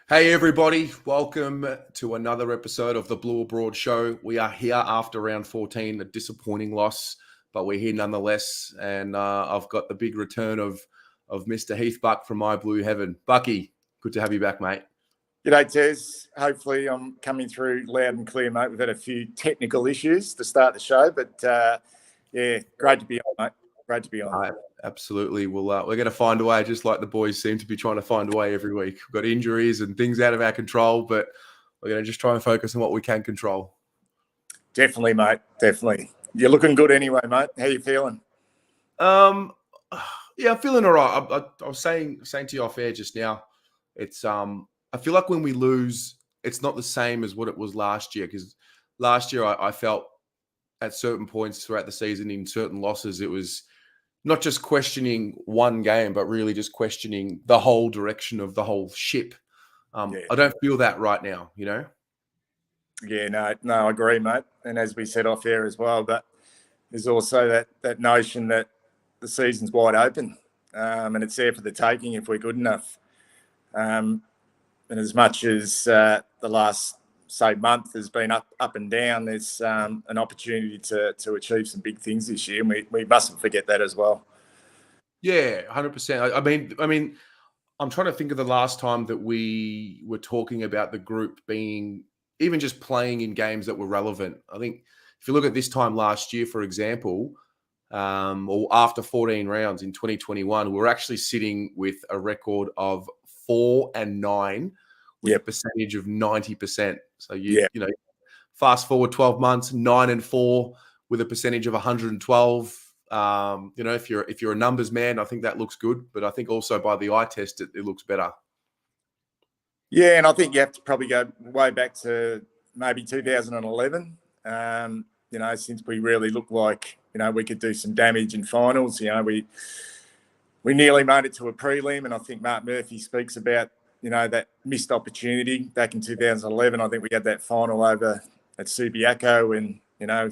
Hey everybody, welcome to another episode of the Blue Abroad Show. We are here after round 14, a disappointing loss, but we're here nonetheless. And I've got the big return of Mr. Heath Buck from My Blue Heaven. Bucky, good to have you back, mate. G'day, Tez. Hopefully I'm coming through loud and clear, mate. We've had a few technical issues to start the show, but great to be on, mate. Great to be on. Absolutely. We're going to find a way, just like the boys seem to be trying to find a way every week. We've got injuries and things out of our control, but we're going to just try and focus on what we can control. Definitely, mate. Definitely. You're looking good anyway, mate. How you feeling? Yeah, I'm feeling all right. I was saying to you off air just now, it's I feel like when we lose, it's not the same as what it was last year, because last year I felt at certain points throughout the season in certain losses, it was not just questioning one game, but really just questioning the whole direction of the whole ship. I don't feel that right now, you know? Yeah, no, I agree, mate. And as we said off air as well, but there's also that notion that the season's wide open and it's there for the taking if we're good enough. And as much as the last, say, month has been up and down, there's an opportunity to achieve some big things this year, and we mustn't forget that as well. Yeah, 100%. I mean, I'm trying to think of the last time that we were talking about the group being even just playing in games that were relevant. I think if you look at this time last year, for example, or after 14 rounds in 2021, we're actually sitting with a record of 4-9 with a percentage of 90%. So you know, fast forward 12 months, 9-4 with a percentage of 112. You know, if you're a numbers man, I think that looks good, but I think also by the eye test, it looks better. Yeah, and I think you have to probably go way back to maybe 2011. You know, since we really looked like, you know, we could do some damage in finals. You know, we nearly made it to a prelim, and I think Mark Murphy speaks about, you know, that missed opportunity back in 2011. I think we had that final over at Subiaco, and, you know,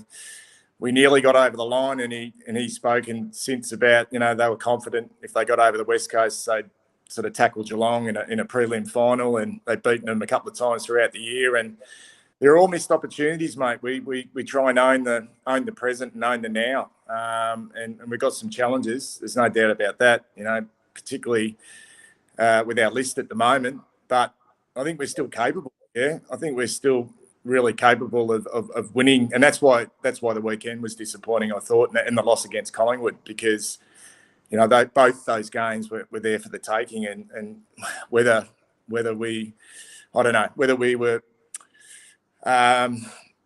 we nearly got over the line, and he's spoken since about, you know, they were confident if they got over the West Coast, they'd sort of tackle Geelong in a prelim final, and they'd beaten them a couple of times throughout the year. And they're all missed opportunities, mate. We try and own the present and own the now, and we've got some challenges. There's no doubt about that, you know, particularly with our list at the moment. But I think we're still capable. Yeah, I think we're still really capable of winning, and that's why the weekend was disappointing, I thought, and the loss against Collingwood, because, you know, both those games were there for the taking, and whether we, I don't know, whether we were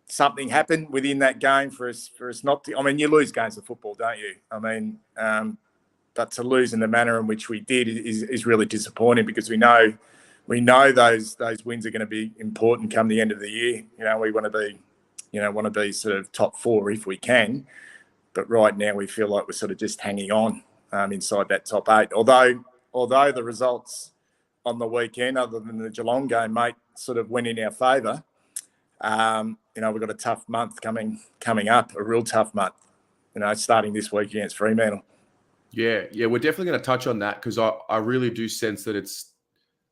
something happened within that game for us not to. I mean, you lose games of football, don't you? I mean, but to lose in the manner in which we did is really disappointing, because we know those wins are going to be important come the end of the year. You know, we want to be sort of top four if we can, but right now we feel like we're sort of just hanging on inside that top eight. Although the results on the weekend, other than the Geelong game, mate, sort of went in our favour. You know, we've got a tough month coming up, a real tough month, you know, starting this week against Fremantle. Yeah, we're definitely going to touch on that, because I really do sense that it's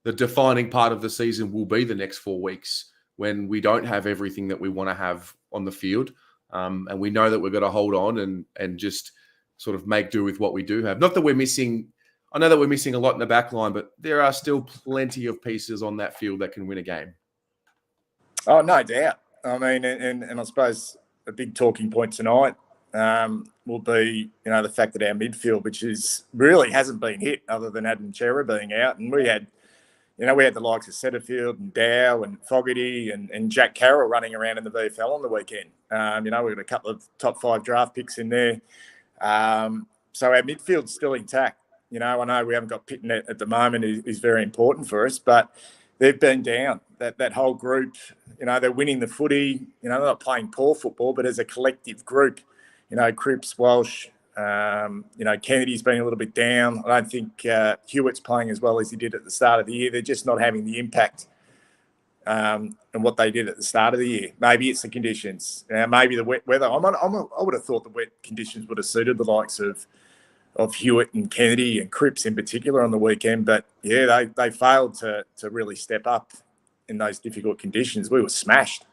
the defining part of the season will be the next 4 weeks, when we don't have everything that we want to have on the field. And we know that we're going to hold on and just sort of make do with what we do have. Not that we're missing, I know that we're missing a lot in the back line, but there are still plenty of pieces on that field that can win a game. Oh, no doubt. I mean, and I suppose a big talking point tonight will be, you know, the fact that our midfield, which really hasn't been hit other than Adam Chera being out, and we had the likes of Setterfield and Dow and Fogarty and Jack Carroll running around in the VFL on the weekend. You know, we've got a couple of top 5 draft picks in there. So our midfield's still intact. You know, I know we haven't got Pitton at the moment is very important for us, but they've been down. That whole group, you know, they're winning the footy. You know, they're not playing poor football, but as a collective group, you know, Cripps, Walsh, you know, Kennedy's been a little bit down. I don't think Hewitt's playing as well as he did at the start of the year. They're just not having the impact and what they did at the start of the year. Maybe it's the conditions. Maybe the wet weather. I would have thought the wet conditions would have suited the likes of Hewitt and Kennedy and Cripps in particular on the weekend. But yeah, they failed to really step up in those difficult conditions. We were smashed,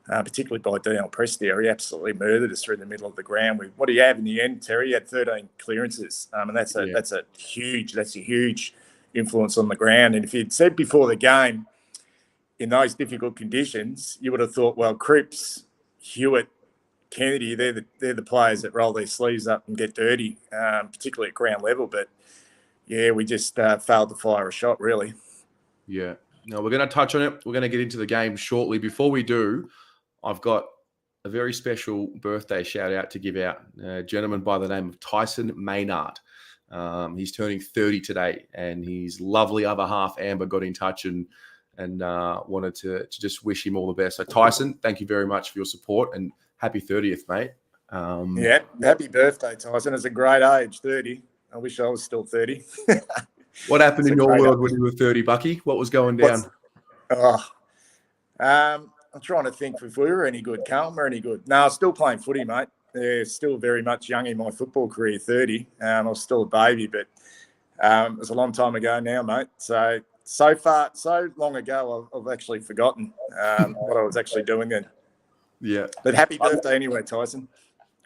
particularly by Dion Prestia. He absolutely murdered us through the middle of the ground. What do you have in the end, Terry? He had 13 clearances, and that's a huge influence on the ground. And if you'd said before the game, in those difficult conditions, you would have thought, well, Cripps, Hewitt, Kennedy, they're the players that roll their sleeves up and get dirty, particularly at ground level. But yeah, we just failed to fire a shot, really. Yeah. No, we're going to touch on it. We're going to get into the game shortly. Before we do, I've got a very special birthday shout out to give out. A gentleman by the name of Tyson Maynard. He's turning 30 today, and his lovely other half, Amber, got in touch and wanted to just wish him all the best. So, Tyson, thank you very much for your support, and happy 30th, mate. Yeah, happy birthday, Tyson. It's a great age, 30. I wish I was still 30. What happened in your world when you were 30, Bucky? What was going down? I'm trying to think if we were any good. Carlton were any good. No, I was still playing footy, mate. Yeah, still very much young in my football career, 30. I was still a baby, but it was a long time ago now, mate. So long ago, I've actually forgotten what I was actually doing then. Yeah. But happy birthday anyway, Tyson.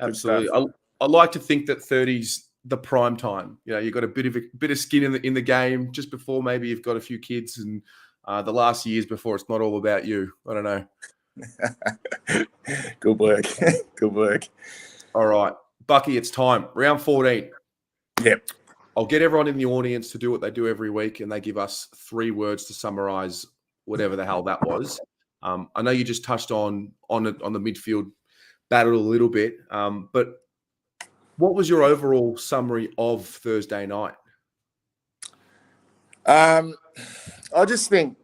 Absolutely. I like to think that 30's the prime time. You know, you've got a bit of skin in the game just before maybe you've got a few kids, and the last years before it's not all about you. I don't know. Good work. Good work. All right. Bucky, it's time. Round 14. Yep. I'll get everyone in the audience to do what they do every week, and they give us 3 words to summarize whatever the hell that was. I know you just touched on the midfield battle a little bit, but what was your overall summary of Thursday night? I just think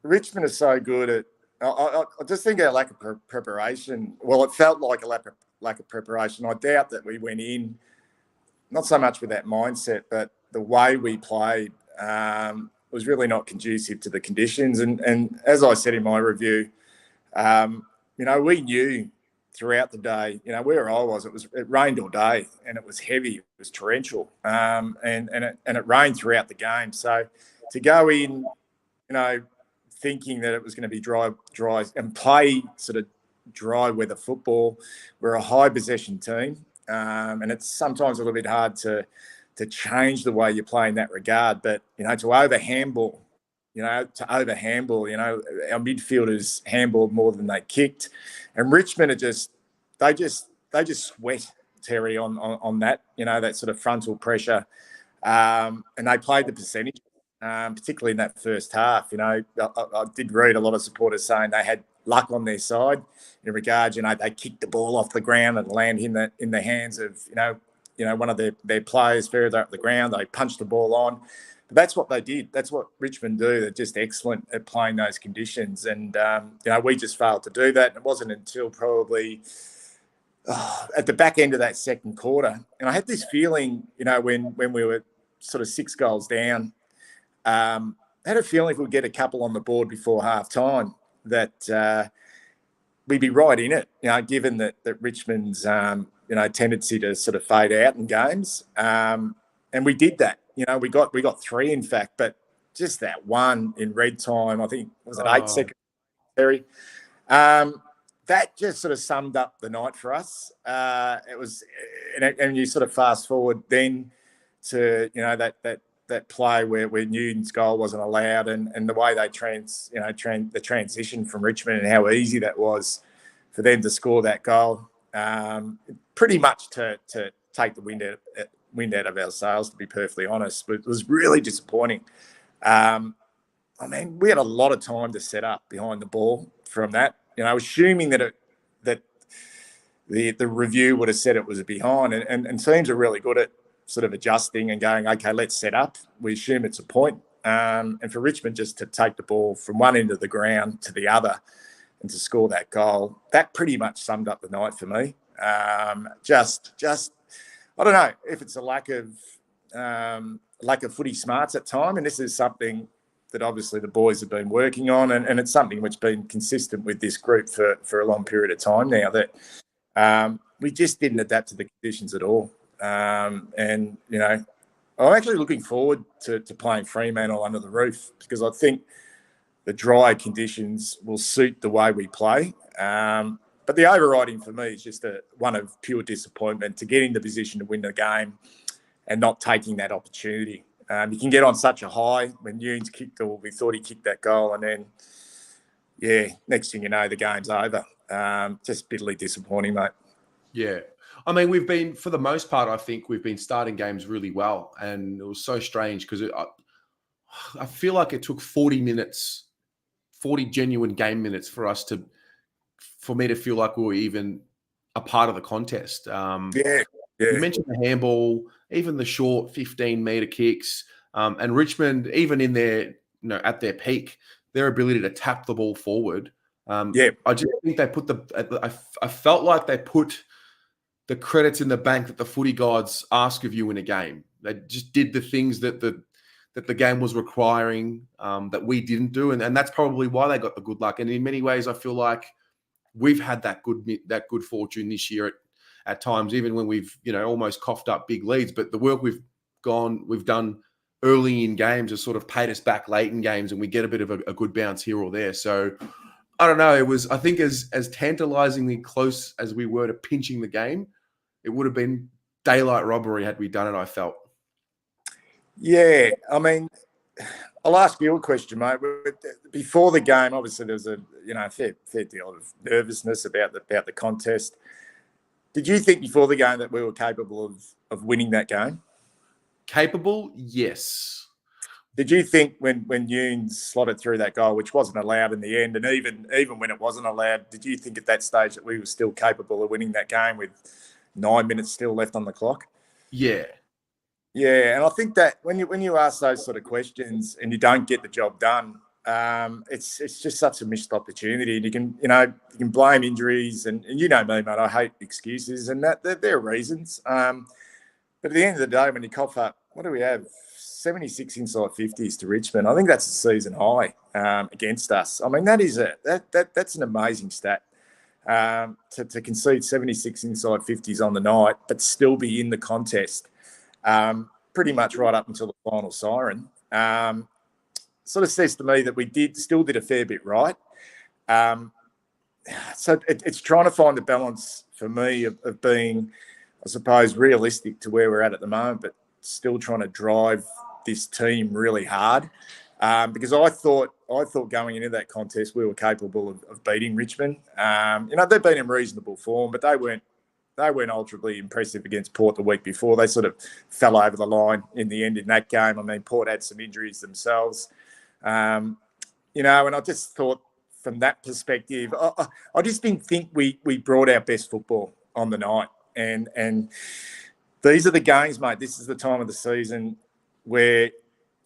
Richmond is so good at. I just think our lack of preparation. Well, it felt like a lack of preparation. I doubt that we went in, not so much with that mindset, but the way we played was really not conducive to the conditions. And as I said in my review, we knew throughout the day, where I was, it rained all day and it was heavy, it was torrential, and it rained throughout the game. So to go in, thinking that it was going to be dry and play sort of dry weather football, we're a high possession team, and it's sometimes a little bit hard to change the way you play in that regard. But to over handball. Our midfielders handballed more than they kicked, and Richmond they just sweat, Terry, on that, that sort of frontal pressure, and they played the percentage, particularly in that first half. I did read a lot of supporters saying they had luck on their side in regards, they kicked the ball off the ground and land in the hands of one of their players further up the ground. They punched the ball on. But that's what they did. That's what Richmond do. They're just excellent at playing those conditions. And, we just failed to do that. And it wasn't until probably at the back end of that second quarter. And I had this feeling, when we were sort of 6 goals down, I had a feeling if we'd get a couple on the board before half time that we'd be right in it, given that Richmond's, tendency to sort of fade out in games. And we did that. We got 3, in fact, but just that one in red time, I think, was it 8 seconds, Terry? That just sort of summed up the night for us. It was, and you sort of fast forward then to, that play where Newton's goal wasn't allowed, and the way they the transition from Richmond and how easy that was for them to score that goal, pretty much to take the wind out of our sails, to be perfectly honest. But it was really disappointing. We had a lot of time to set up behind the ball from that. Assuming that the review would have said it was a behind, and teams are really good at sort of adjusting and going, okay, let's set up. We assume it's a point. And for Richmond just to take the ball from one end of the ground to the other and to score that goal, that pretty much summed up the night for me. Just I don't know if it's a lack of footy smarts at time, and this is something that obviously the boys have been working on, and it's something which has been consistent with this group for a long period of time now, that we just didn't adapt to the conditions at all. And, you know, I'm actually looking forward to playing Fremantle under the roof, because I think the dry conditions will suit the way we play. But the overriding for me is just one of pure disappointment to get in the position to win the game and not taking that opportunity. You can get on such a high when Nunes kicked, or we thought he kicked that goal, and then, yeah, next thing you know, the game's over. Just bitterly disappointing, mate. Yeah. I mean, we've been, for the most part, I think we've been starting games really well. And it was so strange because I feel like it took 40 minutes, 40 genuine game minutes for me to feel like we were even a part of the contest. Yeah. You mentioned the handball, even the short 15-meter kicks, and Richmond, even in their, at their peak, their ability to tap the ball forward. I just think they put I felt like they put the credits in the bank that the footy gods ask of you in a game. They just did the things that the game was requiring, that we didn't do, and that's probably why they got the good luck. And in many ways, I feel like we've had that good fortune this year at times, even when we've almost coughed up big leads. But the work we've done early in games has sort of paid us back late in games, and we get a bit of a good bounce here or there. So I don't know. It was, I think, as tantalizingly close as we were to pinching the game, it would have been daylight robbery had we done it, I felt. Yeah, I mean, I'll ask you a question, mate. Before the game, obviously there was a fair deal of nervousness about the contest. Did you think before the game that we were capable of winning that game? Capable, yes. Did you think when Nunes slotted through that goal, which wasn't allowed in the end, and even when it wasn't allowed, did you think at that stage that we were still capable of winning that game with 9 minutes still left on the clock? Yeah. Yeah, and I think that when you ask those sort of questions and you don't get the job done, it's just such a missed opportunity. And you can blame injuries, and you know me, mate. I hate excuses, and that there are reasons. But at the end of the day, when you cough up, what do we have? 76 inside 50s to Richmond. I think that's a season high against us. I mean, that's an amazing stat. To concede 76 inside 50s on the night, but still be in the contest. Pretty much right up until the final siren, sort of says to me that we still did a fair bit right. So it's trying to find the balance for me of being, I suppose, realistic to where we're at the moment, but still trying to drive this team really hard. Because I thought going into that contest we were capable of beating Richmond. They've been in reasonable form, but they weren't ultra impressive against Port the week before. They sort of fell over the line in the end in that game. I mean, Port had some injuries themselves. And I just thought from that perspective, I just didn't think we brought our best football on the night. And these are the games, mate. This is the time of the season where,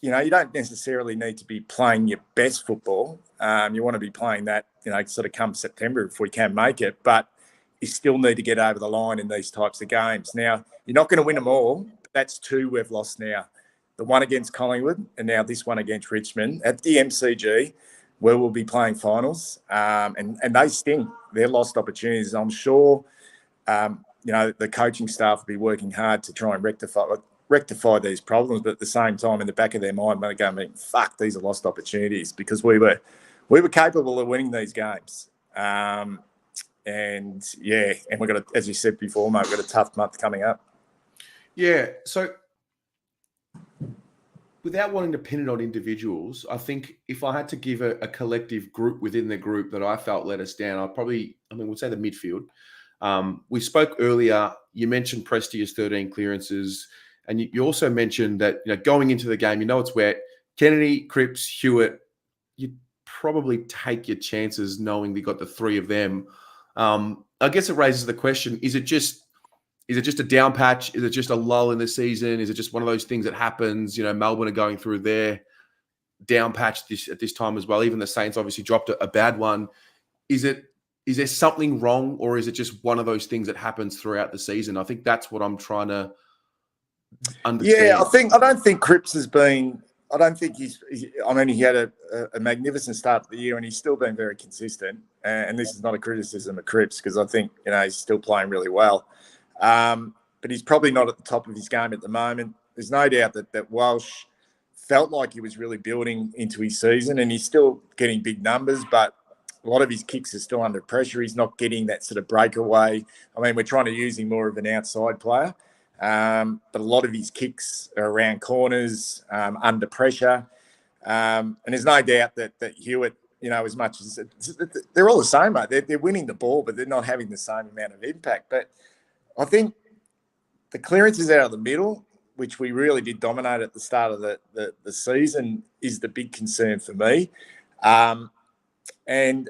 you don't necessarily need to be playing your best football. You want to be playing that, sort of come September if we can make it. But you still need to get over the line in these types of games. Now, you're not going to win them all. But that's two we've lost now. The one against Collingwood and now this one against Richmond at the MCG, where we'll be playing finals. And they sting. They're lost opportunities. I'm sure, the coaching staff will be working hard to try and rectify these problems. But at the same time, in the back of their mind, they're going, fuck, these are lost opportunities, because we were capable of winning these games. And we've got, as you said before, mate, we've got a tough month coming up. Yeah. So without wanting to pin it on individuals, I think if I had to give a collective group within the group that I felt let us down, we'll say the midfield. We spoke earlier, you mentioned Presti's 13 clearances, and you also mentioned that, going into the game, it's wet. Kennedy, Cripps, Hewitt, you'd probably take your chances knowing we got the three of them. I guess it raises the question, is it just a down patch? Is it just a lull in the season? Is it just one of those things that happens? Melbourne are going through their down patch at this time as well. Even the Saints obviously dropped a bad one. Is there something wrong, or is it just one of those things that happens throughout the season? I think that's what I'm trying to understand. Yeah, I don't think Cripps has been. I don't think he had a magnificent start to the year, and he's still been very consistent. And this is not a criticism of Cripps, because I think, he's still playing really well. but he's probably not at the top of his game at the moment. There's no doubt that Walsh felt like he was really building into his season, and he's still getting big numbers, but a lot of his kicks are still under pressure. He's not getting that sort of breakaway. I mean, we're trying to use him more of an outside player, but a lot of his kicks are around corners, under pressure. And there's no doubt that Hewitt, as much as they're all the same, mate. They're winning the ball, but they're not having the same amount of impact. But I think the clearances out of the middle, which we really did dominate at the start of the season, is the big concern for me. And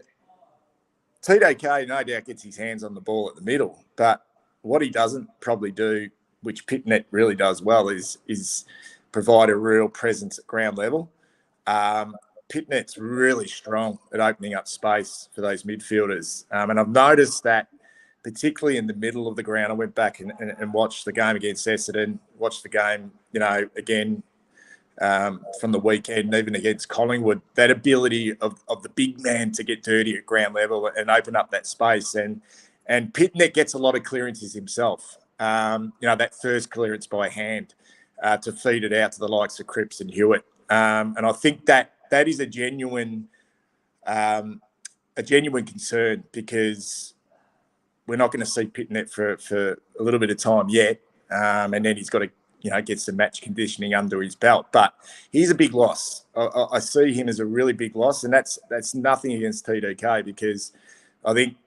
TDK, no doubt, gets his hands on the ball at the middle. But what he doesn't probably do, which Pitnet really does well, is provide a real presence at ground level. Pitnet's really strong at opening up space for those midfielders. And I've noticed that particularly in the middle of the ground. I went back and watched the game against Essendon, watched the game, again from the weekend, even against Collingwood. That ability of the big man to get dirty at ground level and open up that space. And Pitnet gets a lot of clearances himself. That first clearance by hand to feed it out to the likes of Cripps and Hewitt. And I think that is a genuine concern, because we're not going to see Pitnet for a little bit of time yet. And then he's got to, get some match conditioning under his belt. But he's a big loss. I see him as a really big loss, and that's nothing against TDK, because I think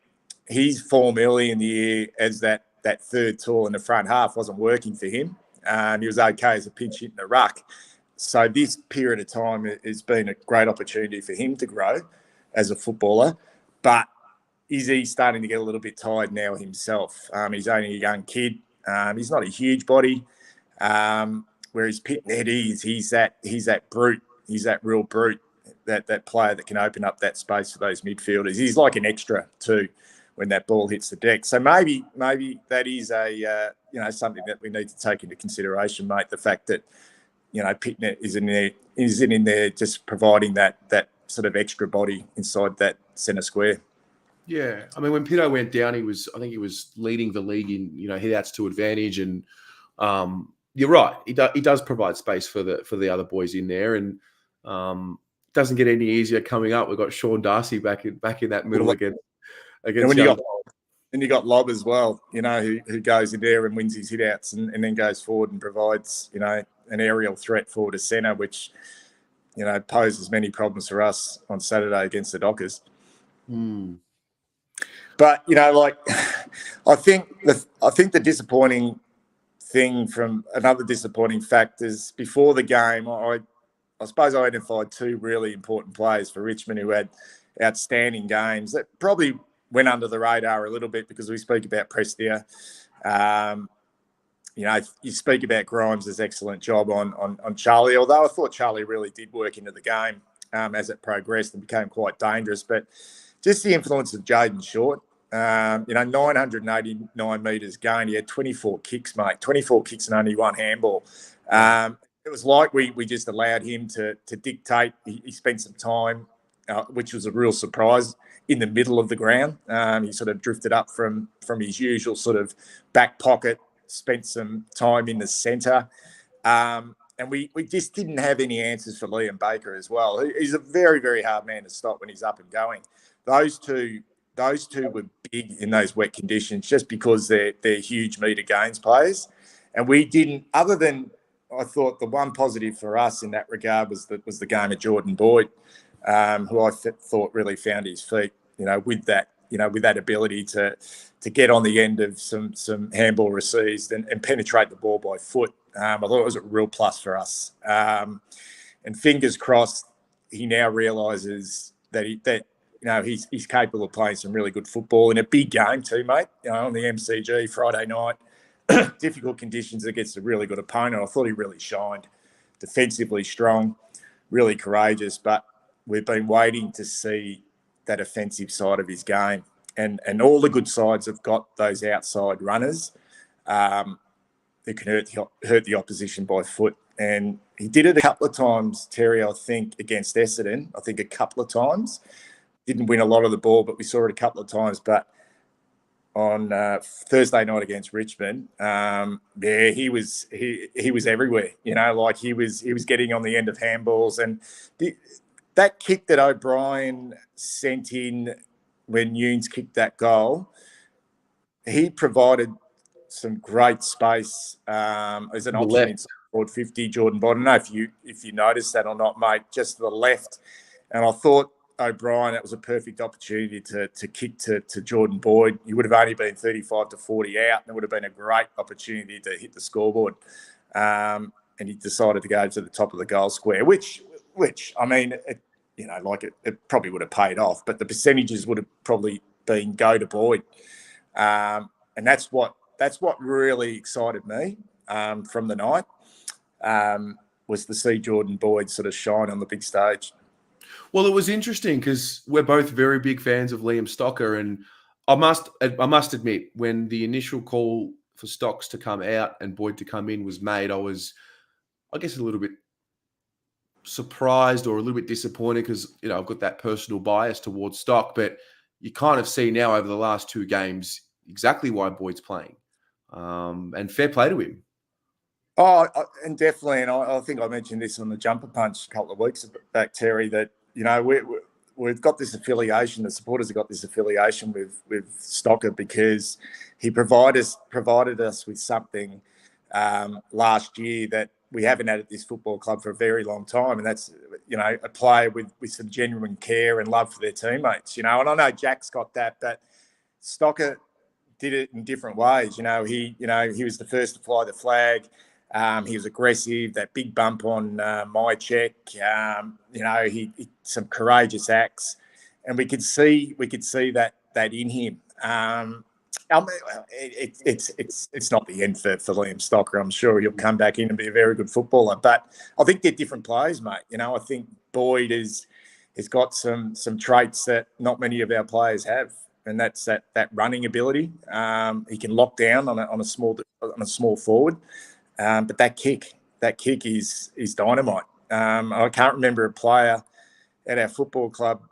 his form early in the year as that third tall in the front half wasn't working for him. He was okay as a pinch hit in the ruck. So this period of time has been a great opportunity for him to grow as a footballer. But is he starting to get a little bit tired now himself? He's only a young kid. He's not a huge body. Whereas Pitnet he's that brute. He's that real brute, that player that can open up that space for those midfielders. He's like an extra too when that ball hits the deck. So maybe that is something that we need to take into consideration, mate. The fact that Pitnet isn't in there just providing that sort of extra body inside that centre square. Yeah, I mean, when Pitto went down, I think he was leading the league in hit-outs to advantage, and you're right, he does provide space for the other boys in there, and doesn't get any easier coming up. We've got Sean Darcy back in that middle against and you got Lob as well, who goes in there and wins his hit-outs and then goes forward and provides an aerial threat forward to centre, which poses many problems for us on Saturday against the Dockers. But I think the disappointing thing, from another disappointing fact, is before the game, I suppose I identified two really important players for Richmond who had outstanding games that probably went under the radar a little bit, because we speak about Prestia. You speak about Grimes' excellent job on Charlie, although I thought Charlie really did work into the game as it progressed and became quite dangerous. But just the influence of Jaden Short, 989 metres gained. He had 24 kicks, mate, 24 kicks and only one handball. It was like we just allowed him to dictate. He spent some time, which was a real surprise, in the middle of the ground. He sort of drifted up from his usual sort of back pocket, spent some time in the centre. And we just didn't have any answers for Liam Baker as well. He's a very, very hard man to stop when he's up and going. Those two were big in those wet conditions, just because they're huge metre gains players. And we didn't, other than, I thought the one positive for us in that regard was the game of Jordan Boyd, who I thought really found his feet, with that ability to get on the end of some handball receives and penetrate the ball by foot. I thought it was a real plus for us. And fingers crossed, he now realises that he's capable of playing some really good football in a big game too, mate. On the MCG Friday night, difficult conditions against a really good opponent. I thought he really shined. Defensively strong, really courageous, but we've been waiting to see that offensive side of his game. And all the good sides have got those outside runners who can hurt the opposition by foot. And he did it a couple of times, Terry, I think, against Essendon. A couple of times. Didn't win a lot of the ball, but we saw it a couple of times. But Thursday night against Richmond. He was everywhere. Like he was getting on the end of handballs, and that kick that O'Brien sent in when Nunes kicked that goal, he provided some great space as an option inside forward 50. Jordan Boyd. I don't know if you noticed that or not, mate. Just to the left, and I thought O'Brien, that was a perfect opportunity to kick to Jordan Boyd. He would have only been 35 to 40 out, and it would have been a great opportunity to hit the scoreboard. And he decided to go to the top of the goal square, which I mean, it probably would have paid off, but the percentages would have probably been go to Boyd. And that's what really excited me from the night, was to see Jordan Boyd sort of shine on the big stage. Well, it was interesting because we're both very big fans of Liam Stocker, and I must admit, when the initial call for Stocks to come out and Boyd to come in was made, I was, I guess, a little bit surprised or a little bit disappointed because, I've got that personal bias towards Stock, but you kind of see now over the last two games exactly why Boyd's playing, and fair play to him. Oh, and definitely, and I think I mentioned this on the Jumper Punch a couple of weeks back, Terry, that, we've got this affiliation, the supporters have got this affiliation with Stocker because he provided us with something last year that we haven't had at this football club for a very long time, and that's, a player with some genuine care and love for their teammates, and I know Jack's got that, but Stocker did it in different ways. He was the first to fly the flag. He was aggressive. That big bump on my check. He some courageous acts, and we could see that in him. It's not the end for Liam Stocker. I'm sure he'll come back in and be a very good footballer. But I think they're different players, mate. I think Boyd has got some traits that not many of our players have, and that's that running ability. He can lock down on a small forward. But that kick is dynamite. I can't remember a player at our football club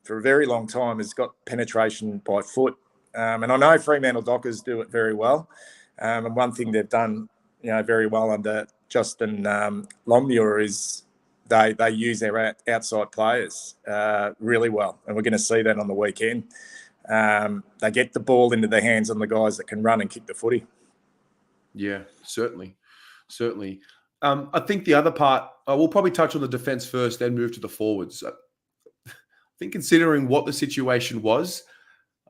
for a very long time has got penetration by foot. And I know Fremantle Dockers do it very well. And one thing they've done, very well under Justin Longmuir is they use their outside players really well. And we're going to see that on the weekend. They get the ball into the hands of the guys that can run and kick the footy. Yeah, certainly. I think the other part, we'll probably touch on the defence first, then move to the forwards. I think considering what the situation was,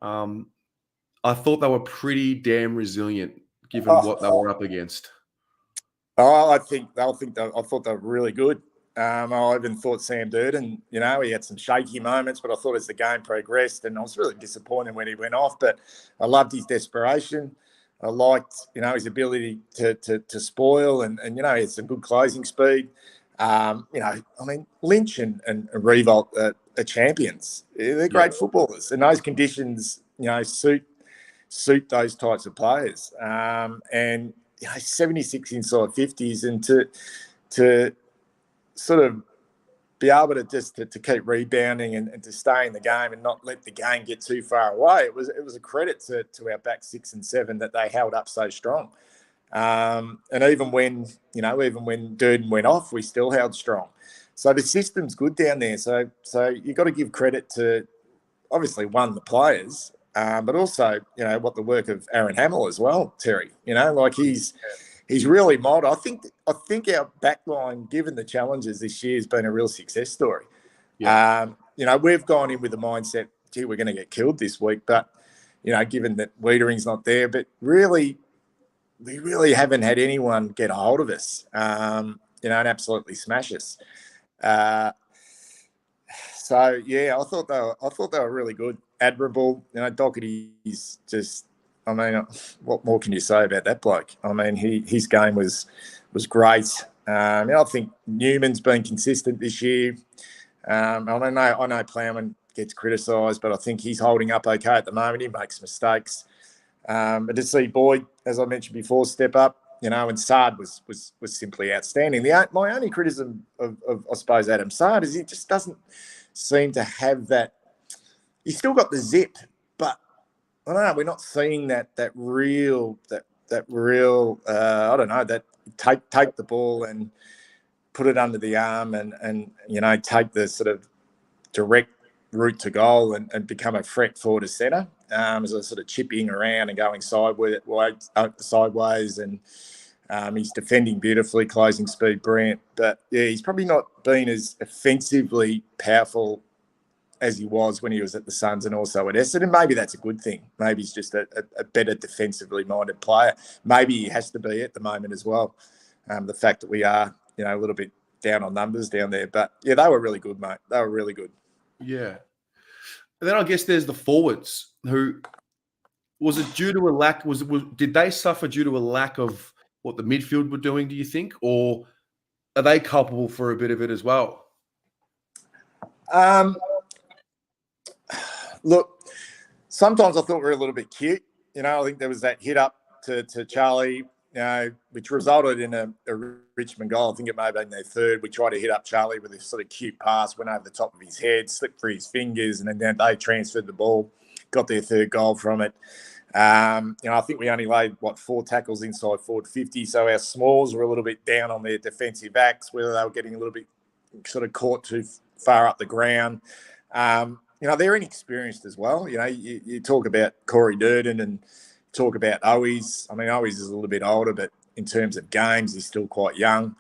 I thought they were pretty damn resilient given what they were up against. I thought they were really good. I even thought Sam Durden, he had some shaky moments, but I thought as the game progressed, and I was really disappointed when he went off, but I loved his desperation. I liked, his ability to spoil, and he had some good closing speed. Lynch and Revolt are champions. They're great footballers, and those conditions, suit those types of players. 76 inside 50s, and to sort of be able to keep rebounding and to stay in the game and not let the game get too far away. It was a credit to our back 6 and 7 that they held up so strong. And even when Durden went off, we still held strong. So the system's good down there. So you've got to give credit to, obviously, one, the players, but also, what the work of Aaron Hamill as well, Terry. He's really mild. I think our backline, given the challenges this year, has been a real success story. Yeah. We've gone in with the mindset, gee, we're going to get killed this week. But, given that Wiedering's not there, but really, we really haven't had anyone get a hold of us, and absolutely smash us. I thought they were really good, admirable. Doherty's just. What more can you say about that bloke? His game was great. I think Newman's been consistent this year. I know Plowman gets criticised, but I think he's holding up okay at the moment. He makes mistakes. But to see Boyd, as I mentioned before, step up, and Sard was simply outstanding. My only criticism of I suppose, Adam Sard is he just doesn't seem to have that. He's still got the zip, but I don't know, we're not seeing that real I don't know, that take the ball and put it under the arm and take the sort of direct route to goal and become a threat forward to centre, as a sort of chipping around and going sideways, and he's defending beautifully, closing speed brilliant. But yeah, he's probably not been as offensively powerful as he was when he was at the Suns and also at Essendon. Maybe that's a good thing. Maybe he's just a better defensively minded player. Maybe he has to be at the moment as well. The fact that we are, a little bit down on numbers down there. But yeah, they were really good, mate. They were really good. Yeah. And then I guess there's the forwards who, was it due to a lack, did they suffer due to a lack of what the midfield were doing, do you think? Or are they culpable for a bit of it as well? Look, sometimes I thought we were a little bit cute. I think there was that hit up to Charlie, which resulted in a Richmond goal. I think it may have been their third. We tried to hit up Charlie with a sort of cute pass, went over the top of his head, slipped through his fingers, and then they transferred the ball, got their third goal from it. I think we only laid, 4 tackles inside forward 50, so our smalls were a little bit down on their defensive backs, whether they were getting a little bit sort of caught too far up the ground. They're inexperienced as well. You talk about Corey Durden and talk about Owies. I mean, Owies is a little bit older, but in terms of games, he's still quite young.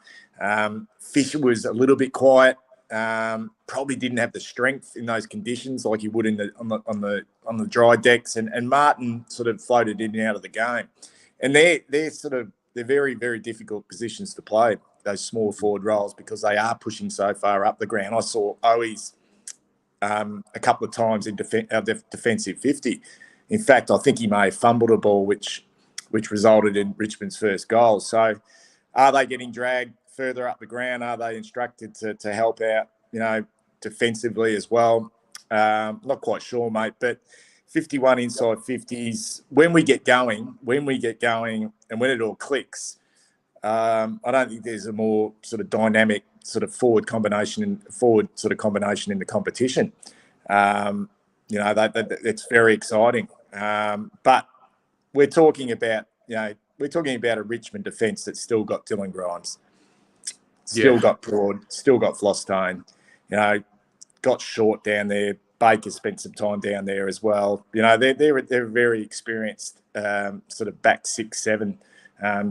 Fisher was a little bit quiet. Probably didn't have the strength in those conditions like he would on the dry decks. And Martin sort of floated in and out of the game. And they're very, very difficult positions to play, those small forward roles, because they are pushing so far up the ground. I saw Owies a couple of times in our defensive 50. In fact, I think he may have fumbled a ball, which resulted in Richmond's first goal. So are they getting dragged further up the ground? Are they instructed to help out, defensively as well? Not quite sure, mate, but 51 inside 50s, when we get going and when it all clicks, I don't think there's a more sort of dynamic sort of forward combination in the competition. It's very exciting. But we're talking about a Richmond defence that's still got Dylan Grimes, still got Broad, still got Flostone, got Short down there. Baker spent some time down there as well. They're very experienced, sort of back 6-7.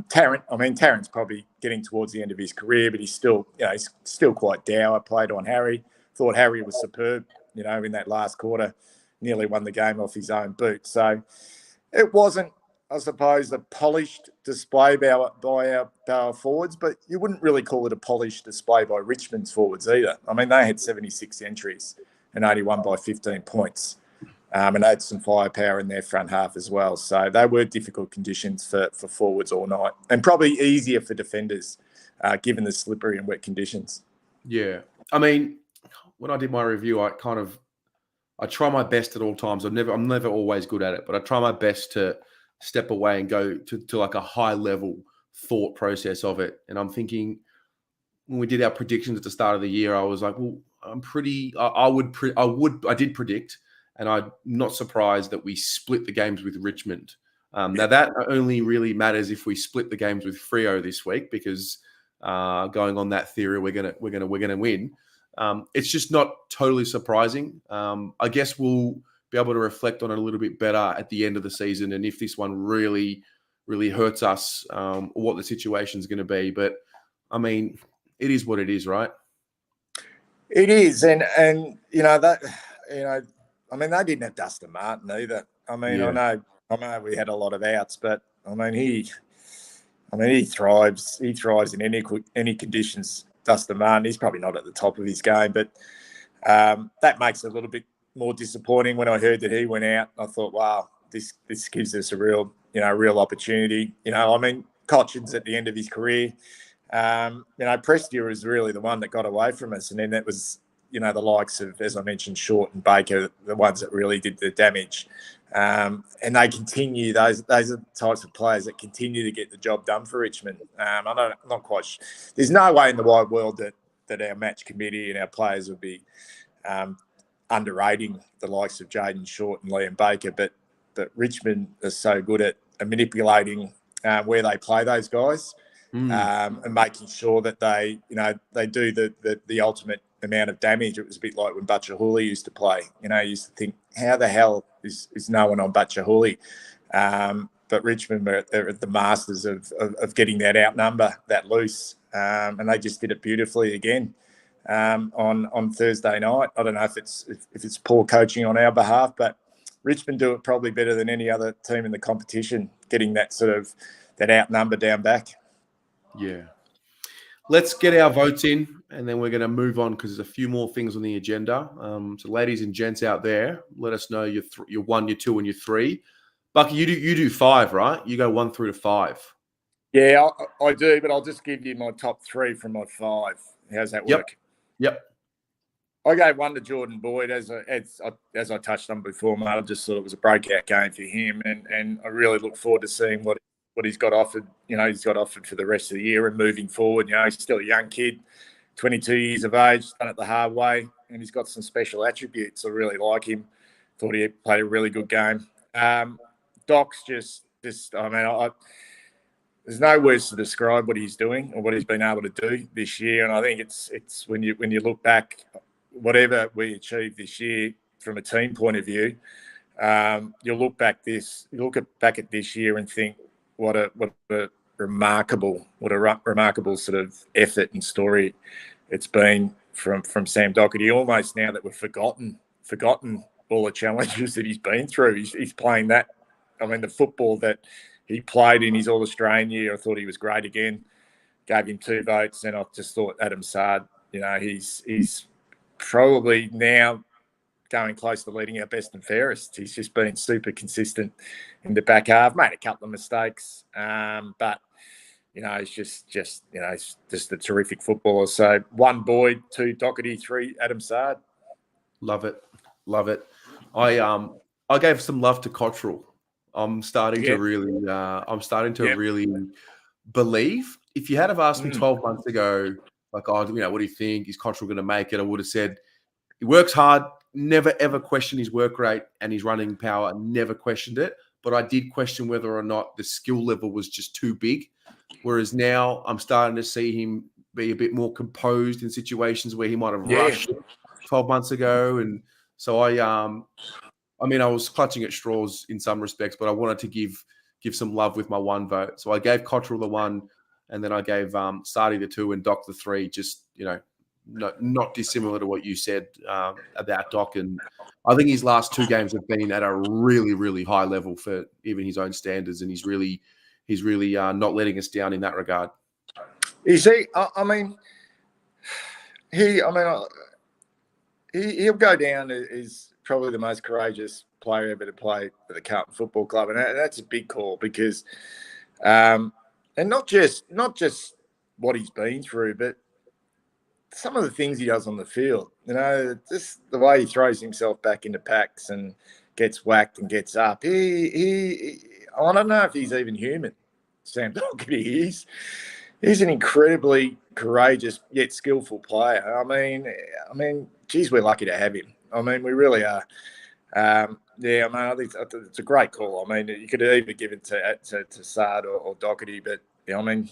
Tarrant's probably getting towards the end of his career, but he's still quite dour. Played on Harry. Thought Harry was superb, in that last quarter. Nearly won the game off his own boot. So it wasn't, I suppose, a polished display by our forwards, but you wouldn't really call it a polished display by Richmond's forwards either. I mean, they had 76 entries and only won by 15 points. And they had some firepower in their front half as well. So they were difficult conditions for forwards all night, and probably easier for defenders, given the slippery and wet conditions. Yeah. I mean, when I did my review, I try my best at all times. I'm never always good at it, but I try my best to step away and go to like a high level thought process of it. And I'm thinking, when we did our predictions at the start of the year, I was like, well, I did predict, and I'm not surprised that we split the games with Richmond. Now that only really matters if we split the games with Freo this week, because going on that theory, we're gonna win. It's just not totally surprising. I guess we'll be able to reflect on it a little bit better at the end of the season, and if this one really, really hurts us, or what the situation is going to be. But I mean, it is what it is, right? It is, and that I mean, they didn't have Dustin Martin either. I mean, yeah. I know we had a lot of outs, but I mean he thrives. He thrives in any conditions. Dustin Martin, he's probably not at the top of his game, but that makes it a little bit more disappointing. When I heard that he went out, I thought, wow, this gives us a real opportunity. I mean, Cochin's at the end of his career. Prestia is really the one that got away from us, and then that was, the likes of, as I mentioned, Short and Baker, the ones that really did the damage. And they continue; those are the types of players that continue to get the job done for Richmond. I'm not quite sure. There's no way in the wide world that our match committee and our players would be underrating the likes of Jaden Short and Liam Baker, but Richmond is so good at manipulating where they play those guys, and making sure that they do the ultimate amount of damage. It was a bit like when Butcher-Hawley used to play. You used to think, how the hell is no one on Butcher-Hawley? But Richmond are the masters of getting that outnumber, that loose, and they just did it beautifully again on Thursday night. I don't know if it's poor coaching on our behalf, but Richmond do it probably better than any other team in the competition, getting that that outnumber down back. Yeah. Let's get our votes in, and then we're going to move on because there's a few more things on the agenda. So, ladies and gents out there, let us know your 1, your 2, and your 3. Bucky, you do 5, right? You go 1 through to 5. Yeah, I do, but I'll just give you my top 3 from my 5. How's that work? Yep. I gave 1 to Jordan Boyd, as I touched on before, mate. I just thought it was a breakout game for him, and I really look forward to seeing what he's got offered. He's got offered for the rest of the year and moving forward. He's still a young kid, 22 years of age, done it the hard way, and he's got some special attributes. I really like him. Thought he played a really good game. Doc's just I mean, there's no words to describe what he's doing or what he's been able to do this year. And I think it's when you look back, whatever we achieved this year from a team point of view, you'll look back at this year and think what a remarkable sort of effort and story it's been from Sam Docherty. Almost now that we've forgotten all the challenges that he's been through. He's playing that. I mean, the football that he played in his All-Australian year, I thought he was great again. Gave him 2 votes, and I just thought Adam Sard, he's probably now going close to leading our best and fairest. He's just been super consistent in the back half. Made a couple of mistakes, but he's just a terrific footballer. So 1 Boyd, 2 Docherty, 3 Adam Sard. Love it. I gave some love to Cottrell. I'm starting to really believe. If you had have asked me 12 months ago, like, what do you think? Is Cottrell going to make it? I would have said he works hard, never ever questioned his work rate and his running power, never questioned it. But I did question whether or not the skill level was just too big. Whereas now I'm starting to see him be a bit more composed in situations where he might have rushed 12 months ago. And so I was clutching at straws in some respects, but I wanted to give some love with my 1 vote. So I gave Cottrell the 1, and then I gave Sardi the 2 and Doc the 3. Just not dissimilar to what you said about Doc. And I think his last 2 games have been at a really, really high level for even his own standards, and he's really not letting us down in that regard. You see, he'll go down as probably the most courageous player ever to play for the Carlton Football Club, and that's a big call because, and not just what he's been through, but some of the things he does on the field. Just the way he throws himself back into packs and gets whacked and gets up. I don't know if he's even human. Sam Docherty he's an incredibly courageous yet skillful player. I mean, geez, we're lucky to have him. I mean, we really are. I think it's a great call. I mean, you could either give it to Sard or Docherty, but I mean,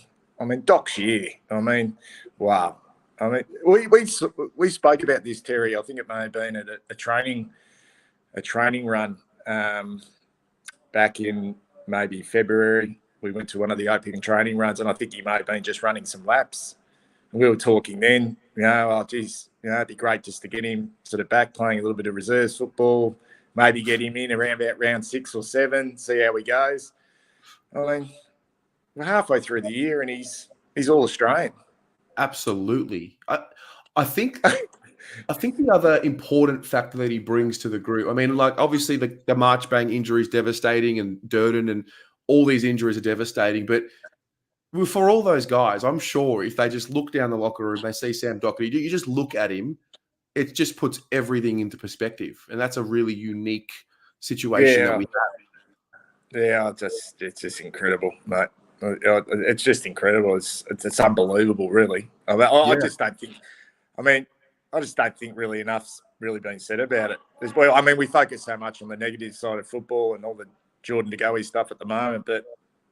Doc's year. I mean, wow. I mean, we spoke about this, Terry. I think it may have been at a training run back in maybe February. We went to one of the opening training runs, and I think he may have been just running some laps. And we were talking then, it'd be great just to get him sort of back playing a little bit of reserves football, maybe get him in around about round 6 or 7, see how he goes. I mean, we're halfway through the year and he's all Australian. Absolutely. I think the other important factor that he brings to the group, I mean, like obviously the Marchbank injury is devastating and Durden and all these injuries are devastating, but for all those guys, I'm sure if they just look down the locker room, they see Sam Docherty, you just look at him, it just puts everything into perspective. And that's a really unique situation that we have. Yeah, it's just incredible, mate. It's just incredible. It's unbelievable, really. I just don't think really enough's really been said about it. Well, I mean, we focus so much on the negative side of football and all the Jordan De Goey stuff at the moment, but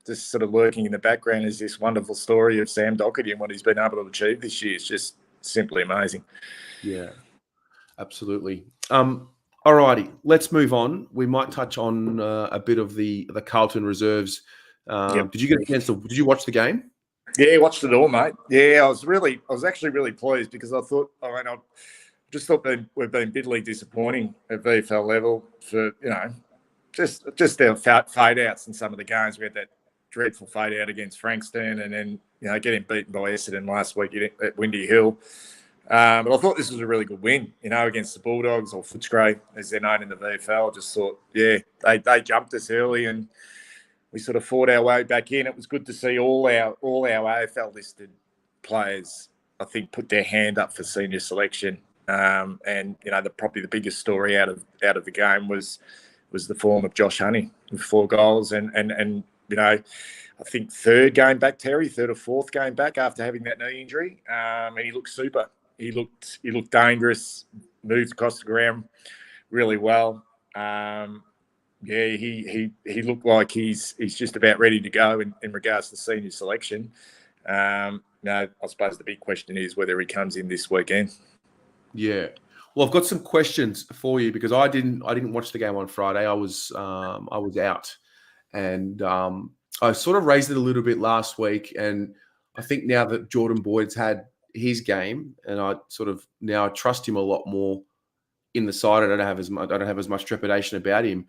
just sort of lurking in the background is this wonderful story of Sam Docherty and what he's been able to achieve this year. It's just simply amazing. Yeah, absolutely. All righty, let's move on. We might touch on a bit of the Carlton Reserves. Yep. Did you get a chance to? Did you watch the game? Yeah, watched it all, mate. Yeah, I was actually really pleased because I just thought that we've been bitterly disappointing at VFL level for, just their fade outs in some of the games. We had that dreadful fade out against Frankston and then, getting beaten by Essendon last week at Windy Hill. But I thought this was a really good win, against the Bulldogs, or Footscray, as they're known in the VFL. I just thought, they jumped us early and we sort of fought our way back in. It was good to see all our AFL listed players, I think, put their hand up for senior selection. And probably the biggest story out of the game was the form of Josh Honey with 4 goals and I think third or fourth game back after having that knee injury. And he looked super. He looked dangerous, moved across the ground really well. He looked like he's just about ready to go in regards to senior selection. I suppose the big question is whether he comes in this weekend. Yeah. Well, I've got some questions for you because I didn't watch the game on Friday. I was out, and I sort of raised it a little bit last week, and I think now that Jordan Boyd's had his game, and I now trust him a lot more in the side. I don't have as much trepidation about him.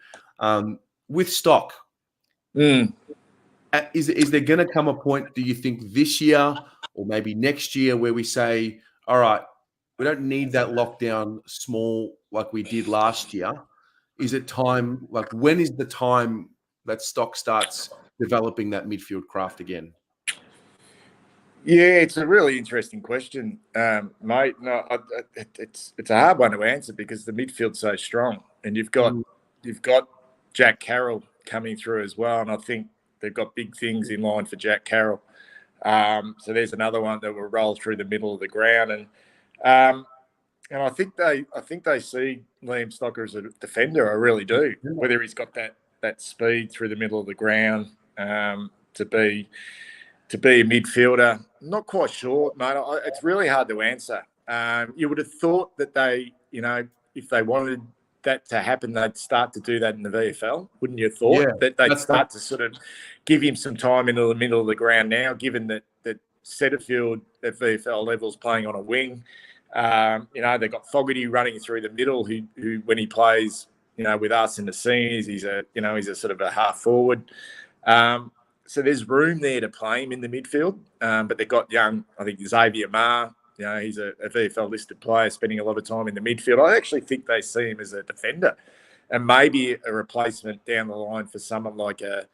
With Stock, is there going to come a point, do you think, this year or maybe next year where we say, all right, we don't need that lockdown small like we did last year? Is it time? Like, when is the time that Stock starts developing that midfield craft again? Yeah, it's a really interesting question, mate. No, it's a hard one to answer because the midfield's so strong, and you've got Jack Carroll coming through as well, and I think they've got big things in line for Jack Carroll. So there's another one that will roll through the middle of the ground, and I think they see Liam Stocker as a defender. I really do. Whether he's got that speed through the middle of the ground to be a midfielder, I'm not quite sure, mate. It's really hard to answer. You would have thought that they, if they wanted that to happen, they'd start to do that in the VFL, wouldn't you have thought? Yeah, that they'd start to sort of give him some time into the middle of the ground now, given that Setterfield at VFL level is playing on a wing. They've got Fogarty running through the middle, who when he plays, with us in the seniors, he's a sort of a half forward. So there's room there to play him in the midfield. But they've got young, I think, Xavier Marr. He's a VFL listed player spending a lot of time in the midfield. I actually think they see him as a defender and maybe a replacement down the line for someone like a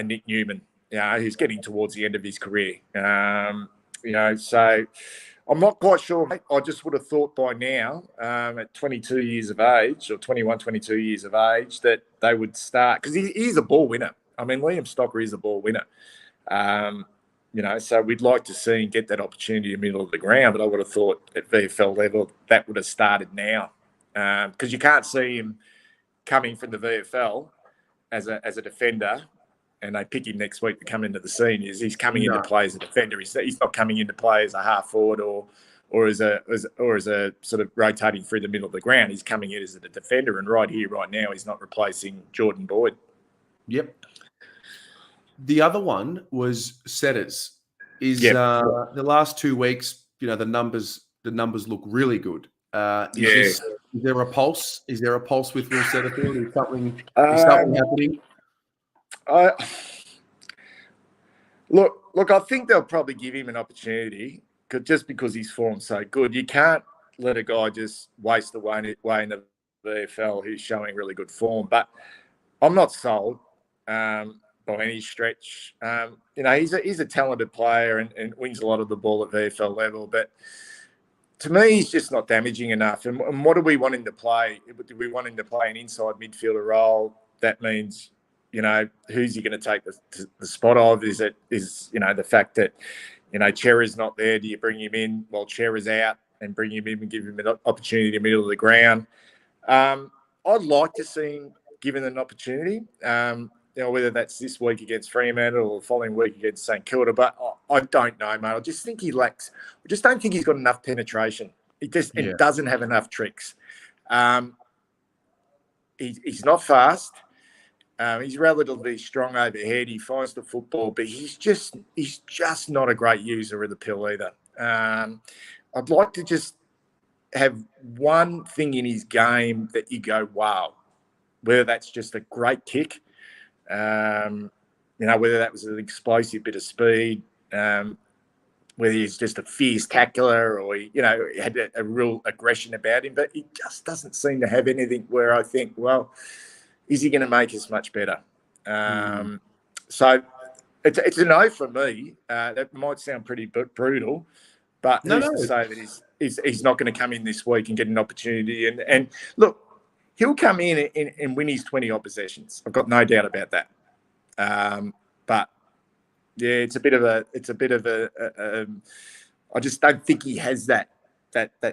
Nick Newman, who's getting towards the end of his career. So I'm not quite sure, mate. I just would have thought by now, at 22 years of age, or 21, 22 years of age, that they would start, because he's a ball winner. I mean, Liam Stocker is a ball winner. So we'd like to see him get that opportunity in the middle of the ground, but I would have thought at VFL level that would have started now, because you can't see him coming from the VFL as a defender, and they pick him next week to come into the seniors. He's coming into play as a defender. He's not coming into play as a half forward or as a sort of rotating through the middle of the ground. He's coming in as a defender, and right here, right now, he's not replacing Jordan Boyd. Yep. The other one was setters. The last 2 weeks, the numbers look really good. Is there a pulse? Is there a pulse with Will Setterfield? Is something happening? Look, I think they'll probably give him an opportunity just because his form's so good. You can't let a guy just waste away in the VFL who's showing really good form. But I'm not sold by any stretch. He's a talented player and wins a lot of the ball at VFL level, but to me, he's just not damaging enough. And what do we want him to play? Do we want him to play an inside midfielder role? That means, who's he going to take the spot of? Is the fact that, Chera's not there? Do you bring him in while Chera's out? and bring him in and give him an opportunity in the middle of the ground. I'd like to see him given an opportunity, whether that's this week against Fremantle or the following week against St Kilda. But I don't know, mate. I just think he lacks. I just don't think he's got enough penetration. He just and doesn't have enough tricks. He's not fast. He's relatively strong overhead. He finds the football, but he's just not a great user of the pill either. I'd like to just have one thing in his game that you go, wow, whether that's just a great kick, whether that was an explosive bit of speed, whether he's just a fierce tackler or, he had a real aggression about him. But he just doesn't seem to have anything where I think, well, is he going to make us much better? So it's a no from me. That might sound pretty brutal, but who's to say that he's not going to come in this week and get an opportunity? And look, he'll come in and win his 20-odd possessions. I've got no doubt about that. But yeah, it's a bit of a. I just don't think he has that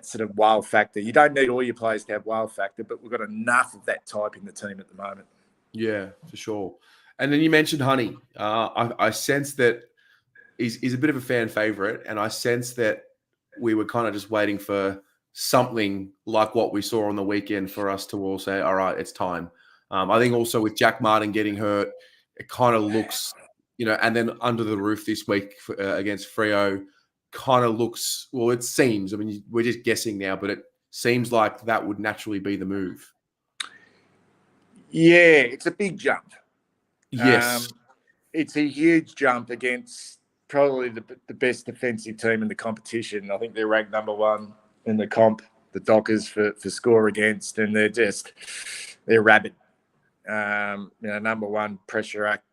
sort of wow factor. You don't need all your players to have wow factor, but we've got enough of that type in the team at the moment. Yeah, for sure. And then you mentioned Honey. I sense that he's a bit of a fan favorite, and I sense that we were kind of just waiting for something like what we saw on the weekend for us to all say, all right, it's time. I think also with Jack Martin getting hurt, it kind of looks, and then under the roof this week against Freo, kind of looks, well, it seems, I mean, we're just guessing now, but it seems like that would naturally be the move. Yeah, it's a big jump. Yes. It's a huge jump against probably the best defensive team in the competition. I think they're ranked number one in the comp, the Dockers, for score against, and they're rabid. Number one pressure act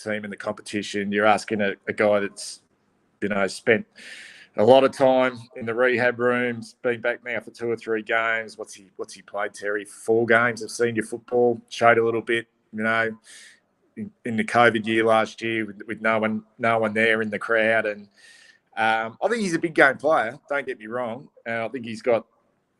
team in the competition. You're asking a guy that's, spent a lot of time in the rehab rooms, been back now for 2 or 3 games. What's he played, Terry? 4 games of senior football. Showed a little bit, in the COVID year last year with no one there in the crowd. And I think he's a big game player. Don't get me wrong. I think he's got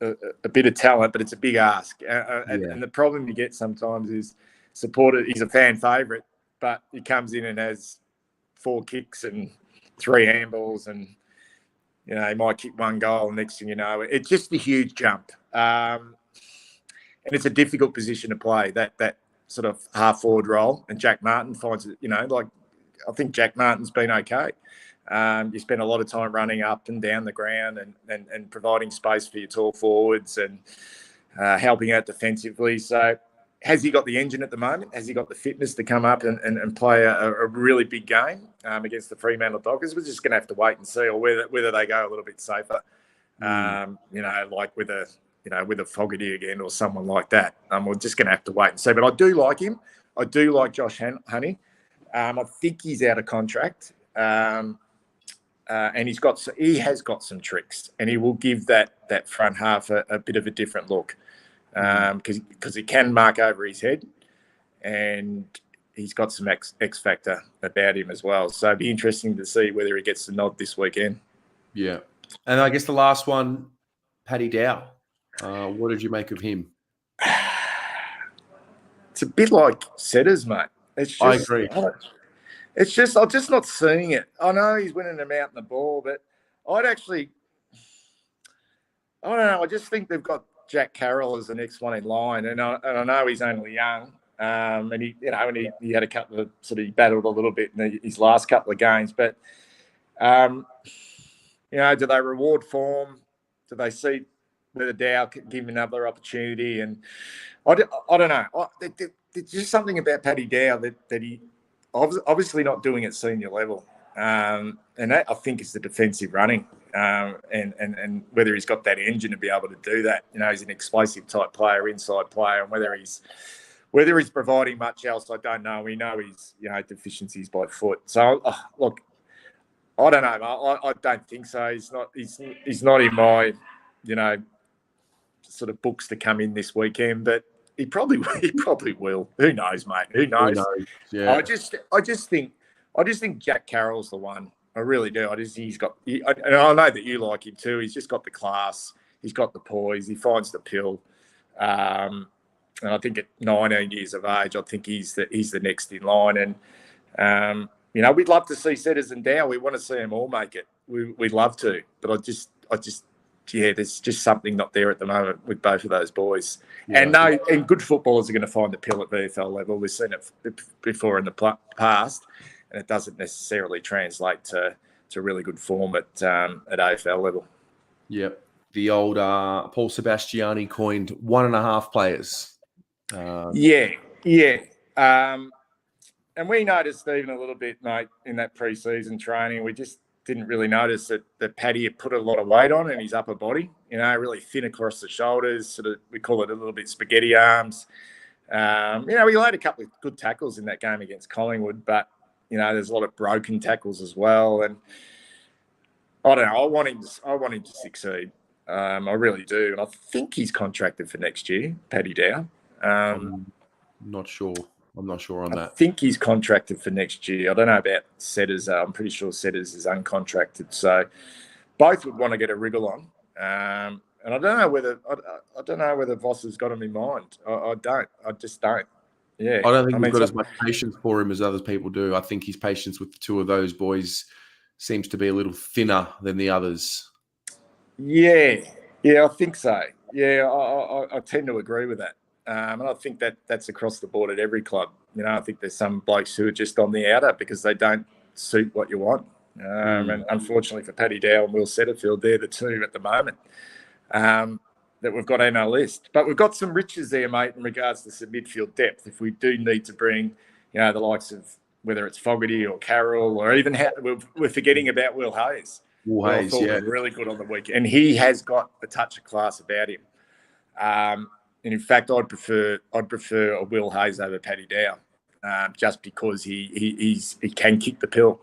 a bit of talent, but it's a big ask. And the problem you get sometimes is supported. He's a fan favourite, but he comes in and has 4 kicks and 3 handballs, and he might kick 1 goal. Next thing you know, it's just a huge jump, and it's a difficult position to play. That sort of half forward role, and Jack Martin finds it. I think Jack Martin's been okay. You spend a lot of time running up and down the ground and providing space for your tall forwards and helping out defensively. So has he got the engine at the moment? Has he got the fitness to come up and play a really big game against the Fremantle Dockers? We're just going to have to wait and see, or whether they go a little bit safer, like with a Fogarty again or someone like that. We're just going to have to wait and see. But I do like him. I do like Josh Honey. I think he's out of contract. And he has got some tricks, and he will give that front half a bit of a different look, because he can mark over his head, and he's got some X factor about him as well. So it'd be interesting to see whether he gets the nod this weekend. Yeah, and I guess the last one, Paddy Dow. What did you make of him? It's a bit like Setters, mate. I agree. It's just, I'm just not seeing it. I know he's winning them out in the ball, but I don't know. I just think they've got Jack Carroll as the next one in line, and I know he's only young, and he had a couple of he battled a little bit in his last couple of games, but do they reward form? Do they see whether Dow can give him another opportunity? And I don't know. There's just something about Paddy Dow that he obviously not doing at senior level, and that I think is the defensive running, and whether he's got that engine to be able to do that. He's an explosive type player, inside player, and whether he's providing much else, I don't know. We know he's deficiencies by foot. So look, I don't know. I don't think so. He's not in my sort of books to come in this weekend, but he probably will. Who knows, mate? Who knows? Yeah. I just think Jack Carroll's the one. I really do. And I know that you like him too. He's just got the class. He's got the poise. He finds the pill. And I think at 19 years of age, I think he's the next in line. And we'd love to see Setters and Dow. We want to see them all make it. We'd love to, but there's just something not there at the moment with both of those boys. Yeah, and good footballers are going to find the pill at VFL level. We've seen it before in the past, and it doesn't necessarily translate to really good form at AFL level. Yep. The old Paul Sebastiani coined 1.5 players. And we noticed, Stephen, a little bit, mate, in that pre-season training. We just didn't really notice that Paddy had put a lot of weight on in his upper body, really thin across the shoulders, sort of, we call it a little bit spaghetti arms. We laid a couple of good tackles in that game against Collingwood, but, there's a lot of broken tackles as well. And I don't know, I want him to succeed. I really do. And I think he's contracted for next year, Paddy Dow. I'm not sure. I'm not sure on that. I think he's contracted for next year. I don't know about Setters. I'm pretty sure Setters is uncontracted. So both would want to get a wriggle on. And I don't know whether Voss has got him in mind. I don't. I just don't. Yeah. I don't think we've got as much patience for him as other people do. I think his patience with the two of those boys seems to be a little thinner than the others. Yeah, I think so. Yeah, I tend to agree with that. And I think that's across the board at every club. I think there's some blokes who are just on the outer because they don't suit what you want. And unfortunately for Paddy Dow and Will Setterfield, they're the two at the moment that we've got on our list. But we've got some riches there, mate, in regards to some midfield depth. If we do need to bring, the likes of whether it's Fogarty or Carroll or even we're forgetting about Will Hayes. I thought was really good on the weekend. And he has got a touch of class about him. And in fact, I'd prefer a Will Hayes over Paddy Dow, just because he can kick the pill.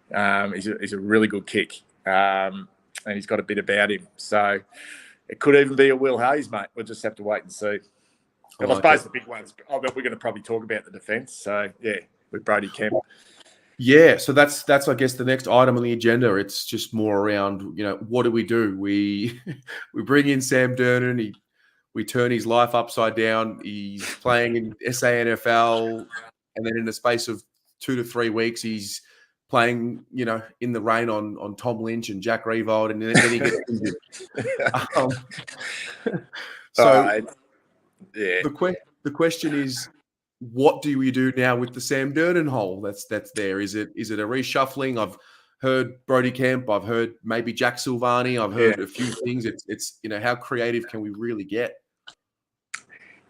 He's a really good kick, and he's got a bit about him. So it could even be a Will Hayes, mate. We'll just have to wait and see. But I suppose the big ones. We're going to probably talk about the defence. So yeah, with Brody Kemp. Yeah, so that's I guess the next item on the agenda. It's just more around, what do? We bring in Sam Durnan. We turn his life upside down. He's playing in SANFL, and then in the space of 2 to 3 weeks, he's playing, in the rain on Tom Lynch and Jack Revold, and then he gets injured. The question is, what do we do now with the Sam Durnan hole that's there? Is it a reshuffling? I've heard Brody Kemp. I've heard maybe Jack Silvani. I've heard a few things. It's how creative can we really get?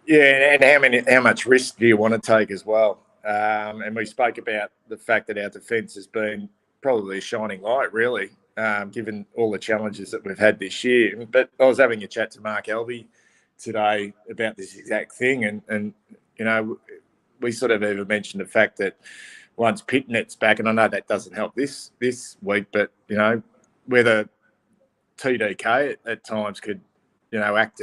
Yeah, and how much risk do you want to take as well? And we spoke about the fact that our defence has been probably a shining light, really, given all the challenges that we've had this year. But I was having a chat to Mark Elvey today about this exact thing, and we sort of even mentioned the fact that once Pitnet's back, and I know that doesn't help this week, but whether TDK at times could act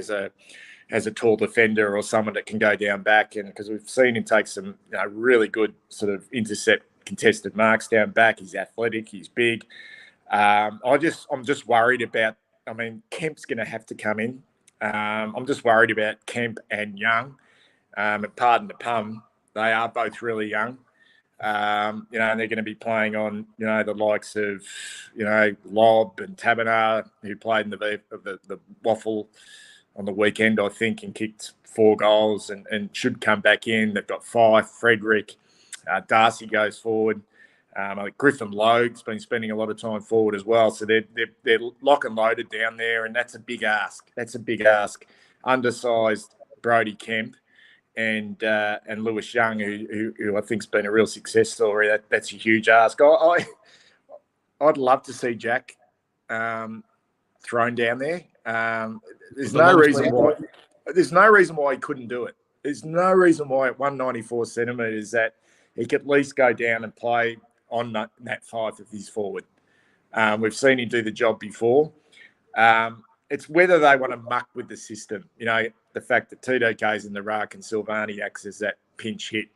as a tall defender or someone that can go down back, and because we've seen him take some really good sort of intercept contested marks down back. He's athletic, he's big. I'm just worried about. I mean, Kemp's going to have to come in. I'm just worried about Kemp and Young. And pardon the pun, they are both really young. And they're going to be playing on, the likes of, Lobb and Tabernar, who played in the Waffle on the weekend, I think, and kicked 4 goals and should come back in. They've got Fife, Frederick, Darcy goes forward. I think Griffin Logue's been spending a lot of time forward as well. So they're lock and loaded down there, and that's a big ask. Undersized Brody Kemp and Lewis Young, who I think's been a real success story. That's a huge ask. I'd love to see Jack thrown down there. There's no reason why he couldn't do it. There's no reason why at 194 centimetres that he could at least go down and play on that 5 if he's forward. We've seen him do the job before. It's whether they want to muck with the system. The fact that TDK's in the ruck and Silvani acts as that pinch hit.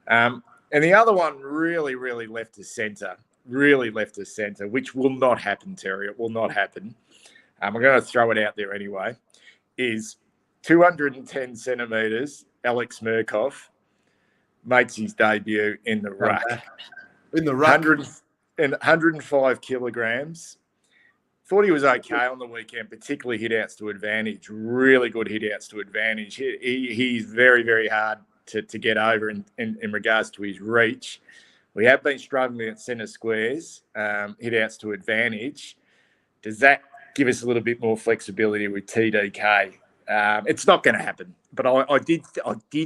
And the other one really, really left to centre. really left of centre, which will not happen, Terry. It will not happen. I'm going to throw it out there anyway, is 210 centimetres, Alex Murkoff makes his debut in the ruck. In the ruck. 105 kilograms. Thought he was okay on the weekend, particularly hit-outs to advantage. Really good hit-outs to advantage. He's very, very hard to get over in regards to his reach. We have been struggling at centre squares, hit-outs to advantage. Does that give us a little bit more flexibility with TDK? It's not going to happen, but I did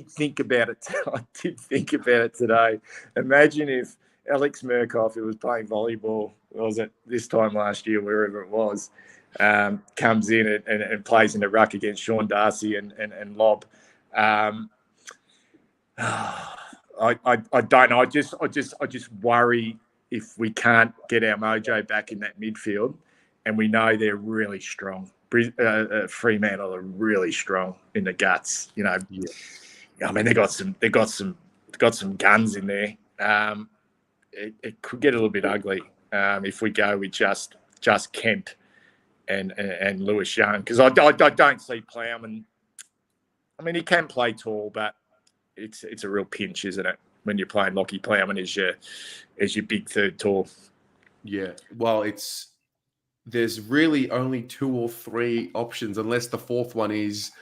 think about it. I did think about it today. Imagine if Alex Murkoff, who was playing volleyball, was it this time last year, wherever it was, comes in and plays in the ruck against Sean Darcy and Lob. I don't know. I just worry if we can't get our mojo back in that midfield, and we know they're really strong. Fremantle are really strong in the guts. You know, I mean they got some guns in there. It could get a little bit ugly if we go with just Kemp and Lewis Young, because I don't see Plowman. I mean, he can play tall, but it's a real pinch, isn't it, when you're playing Lockie Plowman as your big third tall? Yeah. Well, there's really only 2 or 3 options, unless the fourth one is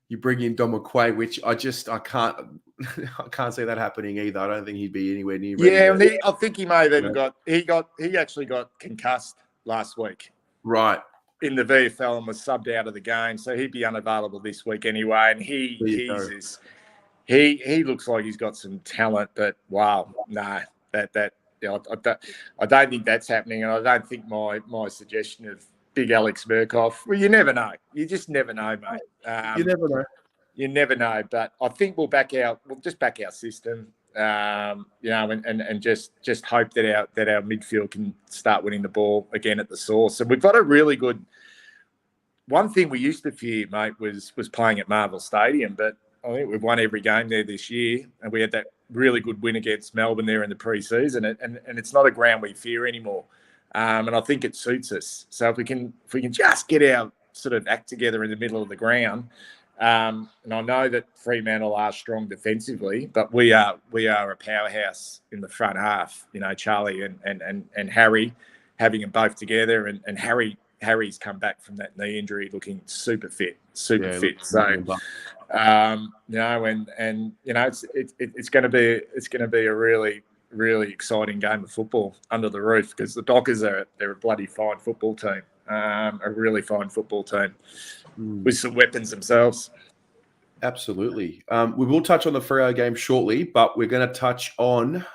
you bring in Dom McQuay, which I can't see that happening either. I don't think he'd be anywhere near ready. Yeah, I think he may have even he actually got concussed last week. Right. In the VFL and was subbed out of the game, so he'd be unavailable this week anyway. And he looks like he's got some talent, but wow, no, I don't think that's happening, and I don't think my suggestion of big Alex Murkoff. Well, you never know. You just never know, mate. You never know. You never know, but I think we'll just back our system, and just hope that our midfield can start winning the ball again at the source. And we've got a really good. One thing we used to fear, mate, was playing at Marvel Stadium, but I think we've won every game there this year, and we had that really good win against Melbourne there in the pre-season, and it's not a ground we fear anymore, and I think it suits us. So if we can just get our sort of act together in the middle of the ground, and I know that Fremantle are strong defensively, but we are a powerhouse in the front half. You know, Charlie and Harry, having them both together, and Harry's come back from that knee injury looking super fit. So, and it's going to be a really, really exciting game of football under the roof, because the Dockers they're a bloody fine football team, a really fine football team with some weapons themselves. Absolutely. We will touch on the Freo game shortly, but we're going to touch on.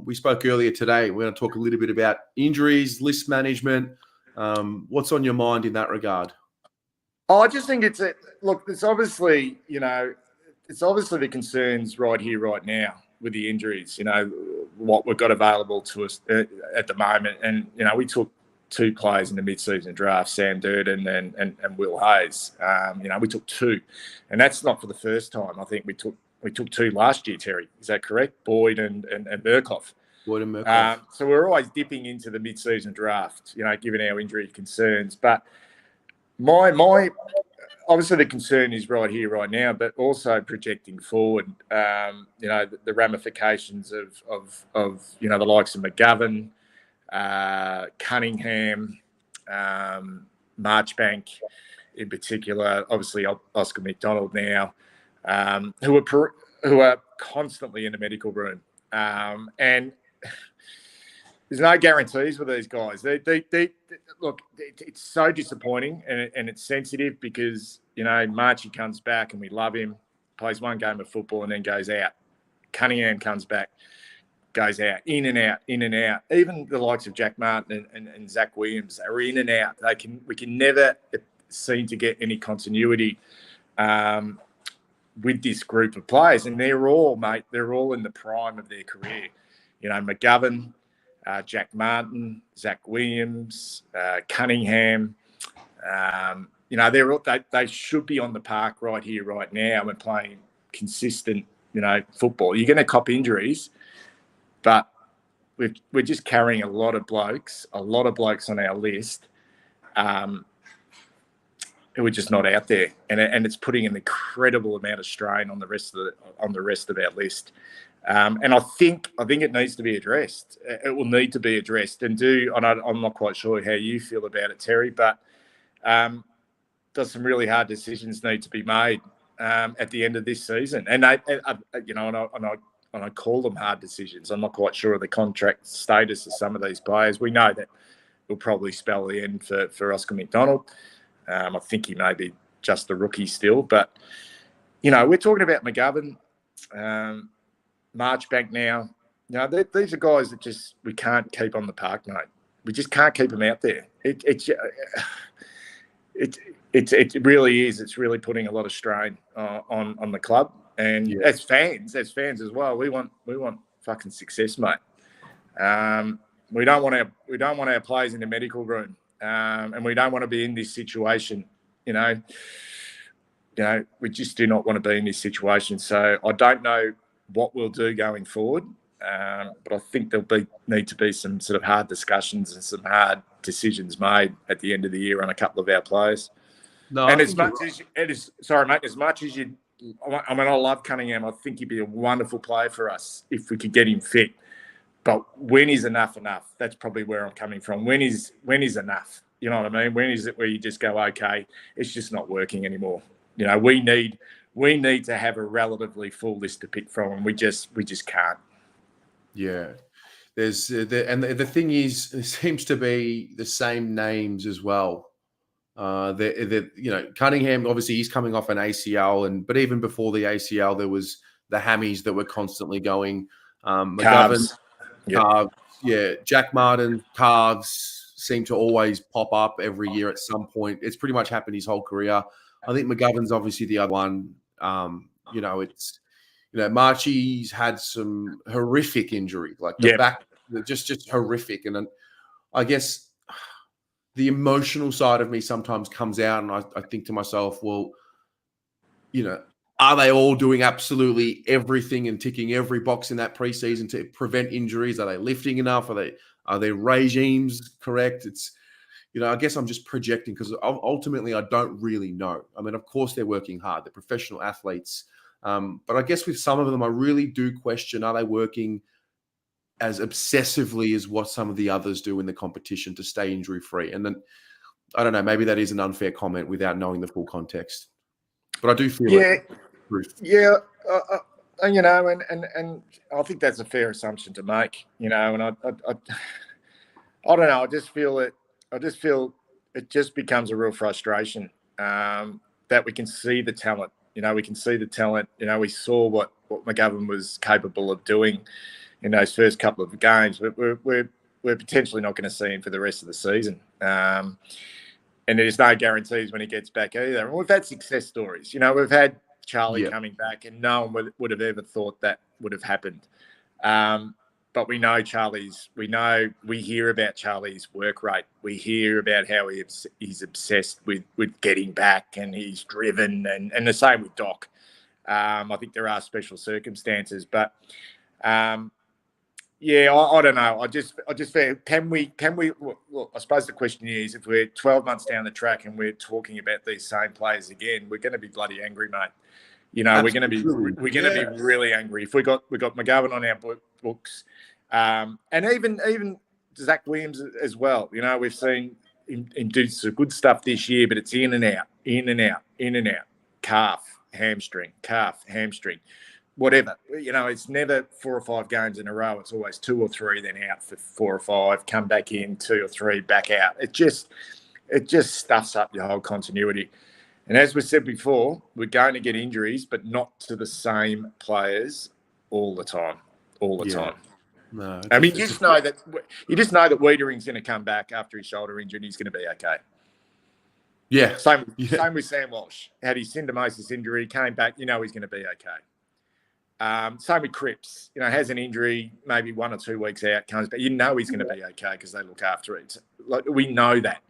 We spoke earlier today. We're going to talk a little bit about injuries, list management. What's on your mind in that regard? I just think it's obviously the concerns right here, right now with the injuries, what we've got available to us at the moment. And, we took 2 players in the mid-season draft, Sam Durden and Will Hayes. We took 2, and that's not for the first time. I think we took 2 last year, Terry. Is that correct? Boyd and Murkoff. So we're always dipping into the mid-season draft, given our injury concerns. But my obviously the concern is right here, right now, but also projecting forward. The ramifications of the likes of McGovern, Cunningham, Marchbank in particular. Obviously Oscar McDonald now, who are constantly in the medical room, and there's no guarantees with these guys. They look. It's so disappointing, and it's sensitive because Marchie comes back and we love him, plays 1 game of football and then goes out. Cunningham comes back, goes out, in and out, in and out. Even the likes of Jack Martin and Zach Williams are in and out. We can never seem to get any continuity with this group of players, and they're all in the prime of their career. McGovern, Jack Martin, Zach Williams, Cunningham. They should be on the park right here, right now, and playing consistent, football. You're going to cop injuries, but we're just carrying a lot of blokes on our list who are just not out there, and it's putting an incredible amount of strain on the rest of our list. And I think it needs to be addressed. It will need to be addressed. And I'm not quite sure how you feel about it, Terry, but does some really hard decisions need to be made at the end of this season? And I call them hard decisions. I'm not quite sure of the contract status of some of these players. We know that will probably spell the end for Oscar McDonald. I think he may be just a rookie still, but we're talking about McGovern, Marchbank now. These are guys that we can't keep on the park, mate. We just can't keep them out there. It really is. It's really putting a lot of strain on the club, and as fans as well, we want fucking success, mate. We don't want our players in the medical room, and we don't want to be in this situation. We just do not want to be in this situation. So I don't know what we'll do going forward, but I think there'll need to be some sort of hard discussions and some hard decisions made at the end of the year on a couple of our players. No, and as much as you, I love Cunningham. I think he'd be a wonderful player for us if we could get him fit. But when is enough? That's probably where I'm coming from. When is enough? You know what I mean? When is it where you just go, okay, it's just not working anymore? We need to have a relatively full list to pick from, and we just can't. Yeah. The thing is, it seems to be the same names as well. Cunningham, obviously he's coming off an ACL, but even before the ACL, there was the hammies that were constantly going. McGovern, calves. Yeah. Jack Martin, calves seem to always pop up every year at some point. It's pretty much happened his whole career. I think McGovern's obviously the other one. Marchie's had some horrific injury, like the back, just horrific. And then I guess the emotional side of me sometimes comes out, and I think to myself, well, are they all doing absolutely everything and ticking every box in that preseason to prevent injuries? Are they lifting enough? Are their regimes correct? It's, I guess I'm just projecting because ultimately I don't really know. I mean, of course they're working hard. They're professional athletes. But I guess with some of them, I really do question, are they working as obsessively as what some of the others do in the competition to stay injury-free? And then, I don't know, maybe that is an unfair comment without knowing the full context. But I do feel it. Yeah. And I think that's a fair assumption to make, and I don't know. I just feel it just becomes a real frustration that we can see the talent. We can see the talent. We saw what McGovern was capable of doing in those first couple of games, but we're potentially not going to see him for the rest of the season. And there's no guarantees when he gets back either. And we've had success stories. We've had Charlie coming back, and no one would have ever thought that would have happened. But we know we hear about Charlie's work rate. We hear about how he's obsessed with getting back, and he's driven, and the same with Doc. I think there are special circumstances, but I don't know. I just feel, can we? Well, I suppose the question is, if we're 12 months down the track and we're talking about these same players again, we're going to be bloody angry, mate. Absolutely. We're going to be really angry if we got McGovern on our books, and even Zach Williams as well. We've seen him do some good stuff this year, but it's in and out, calf, hamstring, whatever. It's never 4 or 5 games in a row. It's always 2 or 3, then out for 4 or 5, come back in, 2 or 3, back out. It just stuffs up your whole continuity. And as we said before, we're going to get injuries, but not to the same players all the time. No, I mean, you just know that Wiedering's going to come back after his shoulder injury and he's going to be okay. Yeah. Same with Sam Walsh. Had his syndesmosis injury, came back, he's going to be okay. Same with Cripps. Has an injury, maybe 1 or 2 weeks out, comes back. He's going to be okay because they look after it. We know that.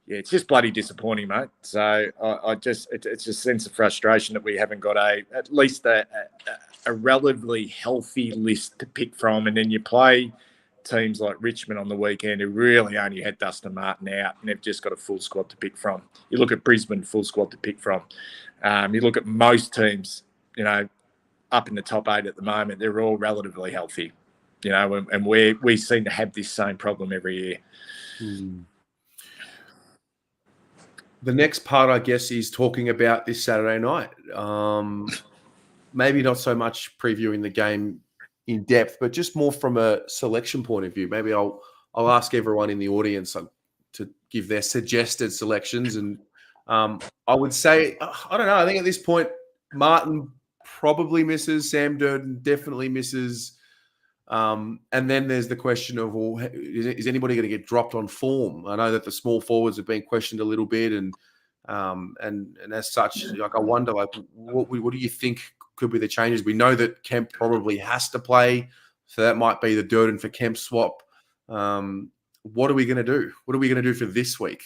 It's just bloody disappointing, mate. So it's a sense of frustration that we haven't got at least a a relatively healthy list to pick from, and then you play teams like Richmond on the weekend who really only had Dustin Martin out, and they've just got a full squad to pick from. You look at Brisbane, full squad to pick from. You look at most teams, up in the top 8 at the moment, they're all relatively healthy, and we seem to have this same problem every year. The next part, I guess, is talking about this Saturday night. Maybe not so much previewing the game in depth, but just more from a selection point of view. Maybe I'll ask everyone in the audience to give their suggested selections. And I would say, I don't know, I think at this point, Martin probably misses, Sam Durden definitely misses. And then there's the question of, well, is anybody going to get dropped on form? I know that the small forwards have been questioned a little bit, and as such, like, I wonder, like, what do you think could be the changes? We know that Kemp probably has to play, so that might be the Durden for Kemp swap. What are we going to do? What are we going to do for this week?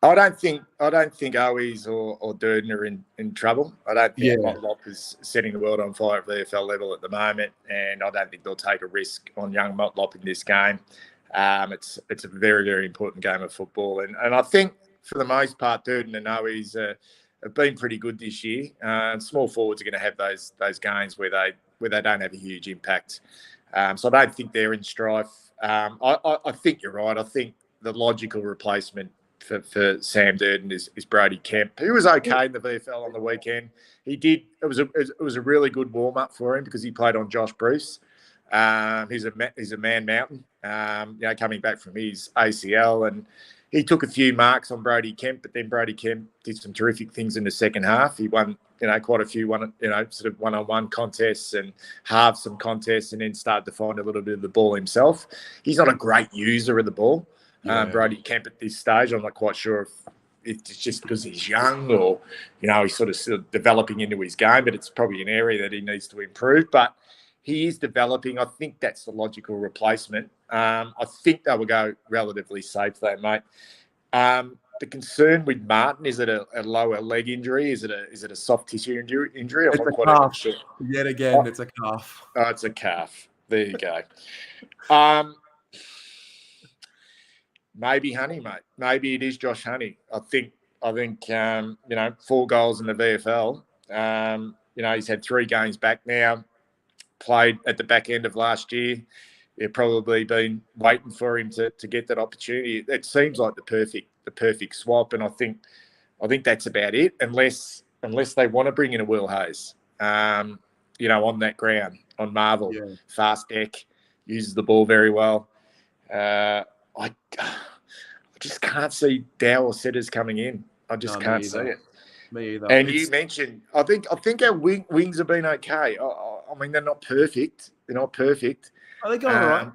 I don't think Owies or Durden are in trouble. I don't think Motlop is setting the world on fire at VFL level at the moment, and I don't think they'll take a risk on young Motlop in this game. It's a very, very important game of football, and I think for the most part, Durden and Owies have been pretty good this year. Small forwards are going to have those games where they don't have a huge impact. So I don't think they're in strife. I think you're right. I think the logical replacement for Sam Durden is Brody Kemp. He was okay in the VFL on the weekend. He did. It was a really good warm up for him because he played on Josh Bruce. He's a man mountain. Coming back from his ACL, and he took a few marks on Brody Kemp, but then Brody Kemp did some terrific things in the second half. He won, quite a few sort of one-on-one contests and halved some contests, and then started to find a little bit of the ball himself. He's not a great user of the ball. Brody Kemp at this stage, I'm not quite sure if it's just because he's young or, he's sort of developing into his game, but it's probably an area that he needs to improve. But he is developing. I think that's the logical replacement. I think they will go relatively safe though, mate. The concern with Martin, is it a lower leg injury? Is it a soft tissue injury? It's a calf. Sure. Yet again, it's a calf. Oh, it's a calf. There you go. Maybe Honey, mate. Maybe it is Josh Honey. I think 4 goals in the VFL. He's had 3 games back now. Played at the back end of last year. They've probably been waiting for him to get that opportunity. It seems like the perfect swap, and I think that's about it. Unless they want to bring in a Will Hayes, on that ground on Marvel, fast deck, uses the ball very well. I just can't see Dow or Setters coming in. I just can't see it. Me either. And you mentioned, I think our wings have been okay. I mean, they're not perfect. Are they going all right?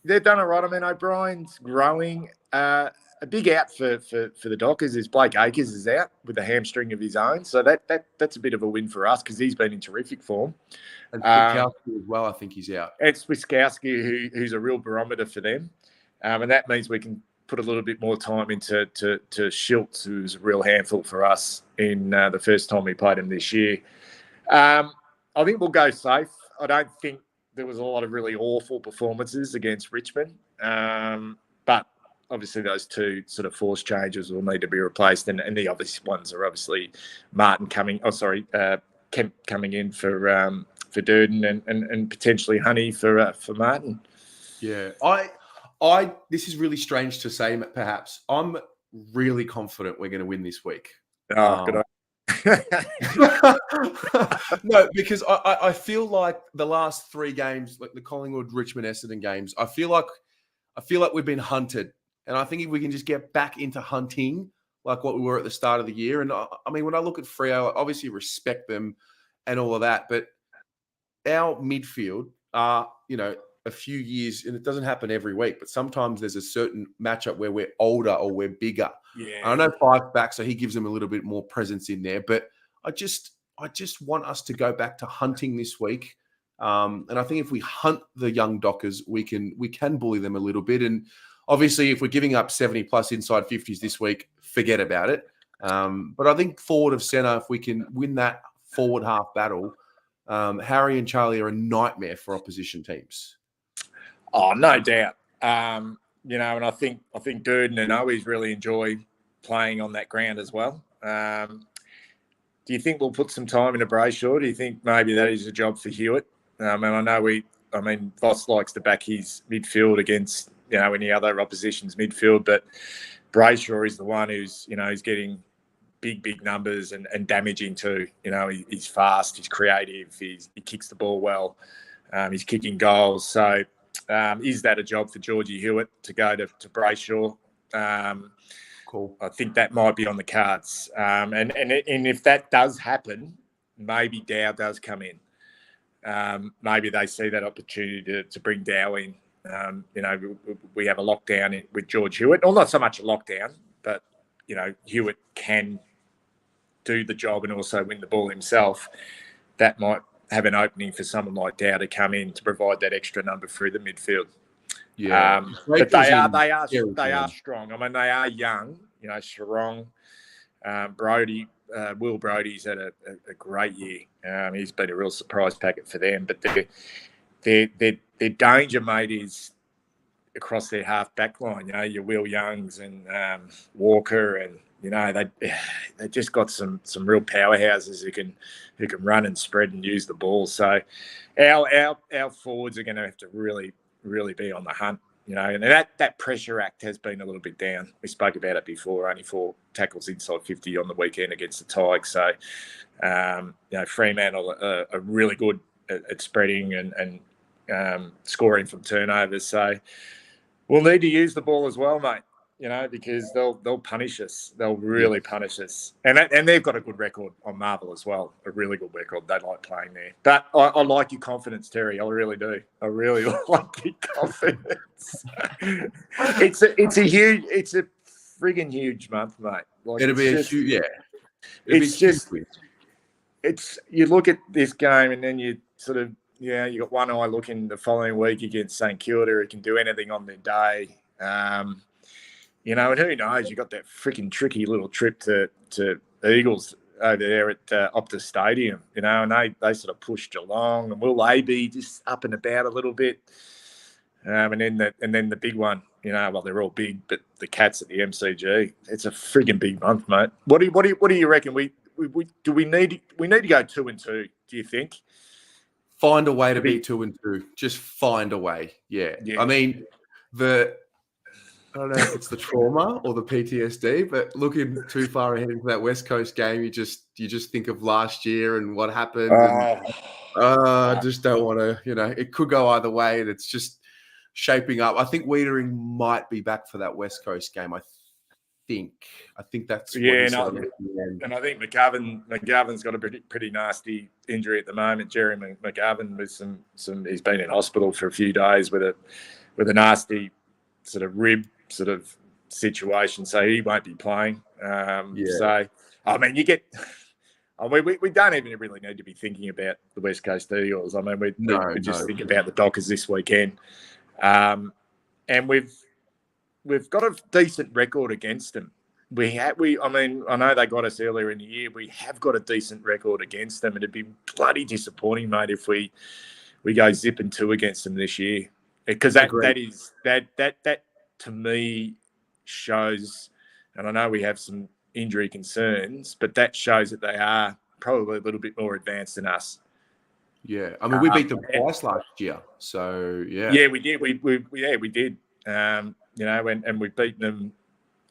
They've done all right. I mean, O'Brien's growing. A big out for the Dockers is Blake Acres is out with a hamstring of his own. So that's a bit of a win for us because he's been in terrific form. And Kwiatkowski as well, I think he's out. It's Kwiatkowski who's a real barometer for them. And that means we can put a little bit more time into Schultz, who's a real handful for us in the first time we played him this year. I think we'll go safe. I don't think there was a lot of really awful performances against Richmond. But obviously those 2 sort of force changes will need to be replaced. And the obvious ones are obviously Kemp coming in for Durden and potentially Honey for Martin. Yeah. This is really strange to say, perhaps. I'm really confident we're going to win this week. Oh, good. No, because I feel like the last 3 games, like the Collingwood, Richmond, Essendon games, I feel like we've been hunted, and I think if we can just get back into hunting like what we were at the start of the year, and I mean, when I look at Freo, I obviously respect them and all of that, but our midfield are, a few years, and it doesn't happen every week, but sometimes there's a certain matchup where we're older or we're bigger. Yeah. I know Fife back, so he gives them a little bit more presence in there, but I just want us to go back to hunting this week. And I think if we hunt the young Dockers, we can bully them a little bit. And obviously, if we're giving up 70 plus inside 50s this week, forget about it. But I think forward of centre, if we can win that forward half battle, Harry and Charlie are a nightmare for opposition teams. Oh, no doubt. And I think Durden and Owies really enjoy playing on that ground as well. Do you think we'll put some time into Brayshaw? Do you think maybe that is a job for Hewitt? And I know Voss likes to back his midfield against, any other opposition's midfield, but Brayshaw is the one who's getting big numbers and damaging too. He's fast, he's creative, he kicks the ball well, he's kicking goals. So is that a job for Georgie Hewitt to go to Brayshaw? Cool. I think that might be on the cards. And if that does happen, maybe Dow does come in. Maybe they see that opportunity to bring Dow in. We have a lockdown with George Hewitt. Well, not so much a lockdown, but, Hewitt can do the job and also win the ball himself. That might have an opening for someone like Dow to come in to provide that extra number through the midfield. Yeah, but they are strong. I mean, they are young. Sarong, Brody, Will Brody's had a great year. He's been a real surprise packet for them. But their danger, mate, is across their half back line. Your Will Youngs and Walker, and they just got some real powerhouses who can run and spread and use the ball. So our forwards are going to have to really be on the hunt, and that pressure act has been a little bit down. We spoke about it before, only 4 tackles inside 50 on the weekend against the Tigers. So, Fremantle are really good at spreading and scoring from turnovers. So we'll need to use the ball as well, mate, because they'll punish us. They'll really punish us. And they've got a good record on Marvel as well, a really good record. They like playing there. But I like your confidence, Terry. I really do. I really like your confidence. It's a friggin' huge month, mate. It'll be a huge, yeah. It's you look at this game and then you sort of, you got one eye looking the following week against St Kilda, who can do anything on their day. And who knows? You got that freaking tricky little trip to Eagles over there at Optus Stadium, and they sort of pushed Geelong, and will they be just up and about a little bit? And then the big one, well, they're all big, but the Cats at the MCG. It's a frigging big month, mate. What do you reckon? We need to go 2-2? Do you think? Find a way to be 2-2. Just find a way. Yeah. I mean, I don't know if it's the trauma or the PTSD, but looking too far ahead into that West Coast game, you just think of last year and what happened. I just don't want to, it could go either way, and it's just shaping up. I think Wiedering might be back for that West Coast game. I think that's what and I think McGovern's got a pretty nasty injury at the moment. Jerry McGovern with some he's been in hospital for a few days with a nasty sort of rib sort of situation, so he won't be playing. So I mean, we don't even really need to be thinking about the West Coast Eagles. I mean, we just think about the Dockers this weekend, and we've got a decent record against them. I know they got us earlier in the year. We have got a decent record against them, and it'd be bloody disappointing, mate, if we go 0-2 against them this year, because that to me shows, and I know we have some injury concerns, but that shows that they are probably a little bit more advanced than us. Yeah, I mean, we beat them twice last year, so yeah. Yeah, we did. We did. And we've beaten them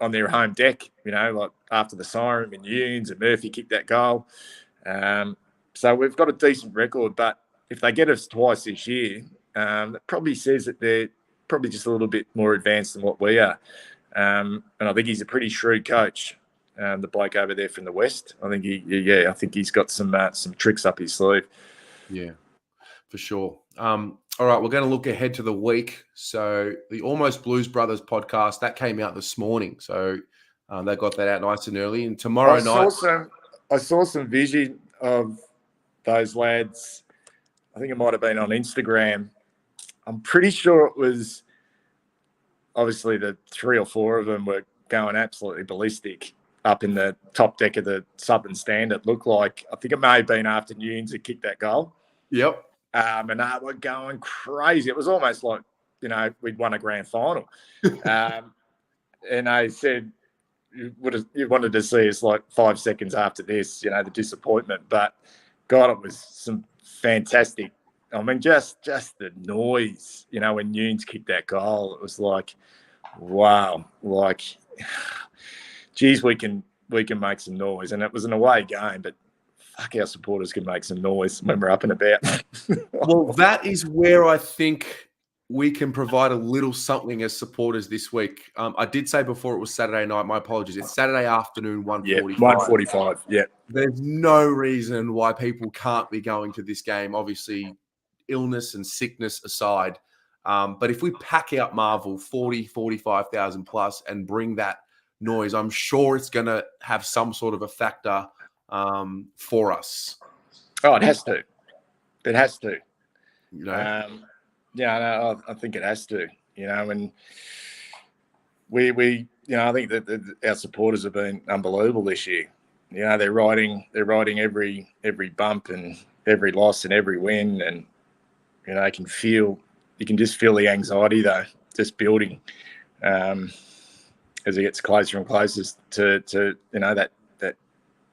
on their home deck. Like after the siren and Yunes and Murphy kicked that goal. So we've got a decent record, but if they get us twice this year, that probably says that they're probably just a little bit more advanced than what we are. And I think he's a pretty shrewd coach, the bloke over there from the West. I think he's got some tricks up his sleeve. Yeah, for sure. All right, we're going to look ahead to the week. So the Almost Blues Brothers podcast, that came out this morning. So they got that out nice and early. And tomorrow night... I saw some vision of those lads. I think it might have been on Instagram. I'm pretty sure it was, obviously the 3 or 4 of them were going absolutely ballistic up in the top deck of the Southern Stand. It looked like, I think it may have been after Nunes had kicked that goal. Yep. And they were going crazy. It was almost like, we'd won a grand final. And they said, you wanted to see us like 5 seconds after this, the disappointment. But, God, it was some fantastic. I mean, just the noise, when Nunes kicked that goal, it was like, wow, like, geez, we can make some noise. And it was an away game, but fuck, our supporters can make some noise when we're up and about. Well, that is where I think we can provide a little something as supporters this week. I did say before it was Saturday night. My apologies. It's Saturday afternoon, 1:45. 1:45, yeah. There's no reason why people can't be going to this game. Obviously, illness and sickness aside. But if we pack out Marvel 45,000 plus and bring that noise, I'm sure it's going to have some sort of a factor for us. Oh, it has to. It has to. I think it has to. And we I think that our supporters have been unbelievable this year. They're riding every bump and every loss and every win, and you can just feel the anxiety though, just building as it gets closer and closer to that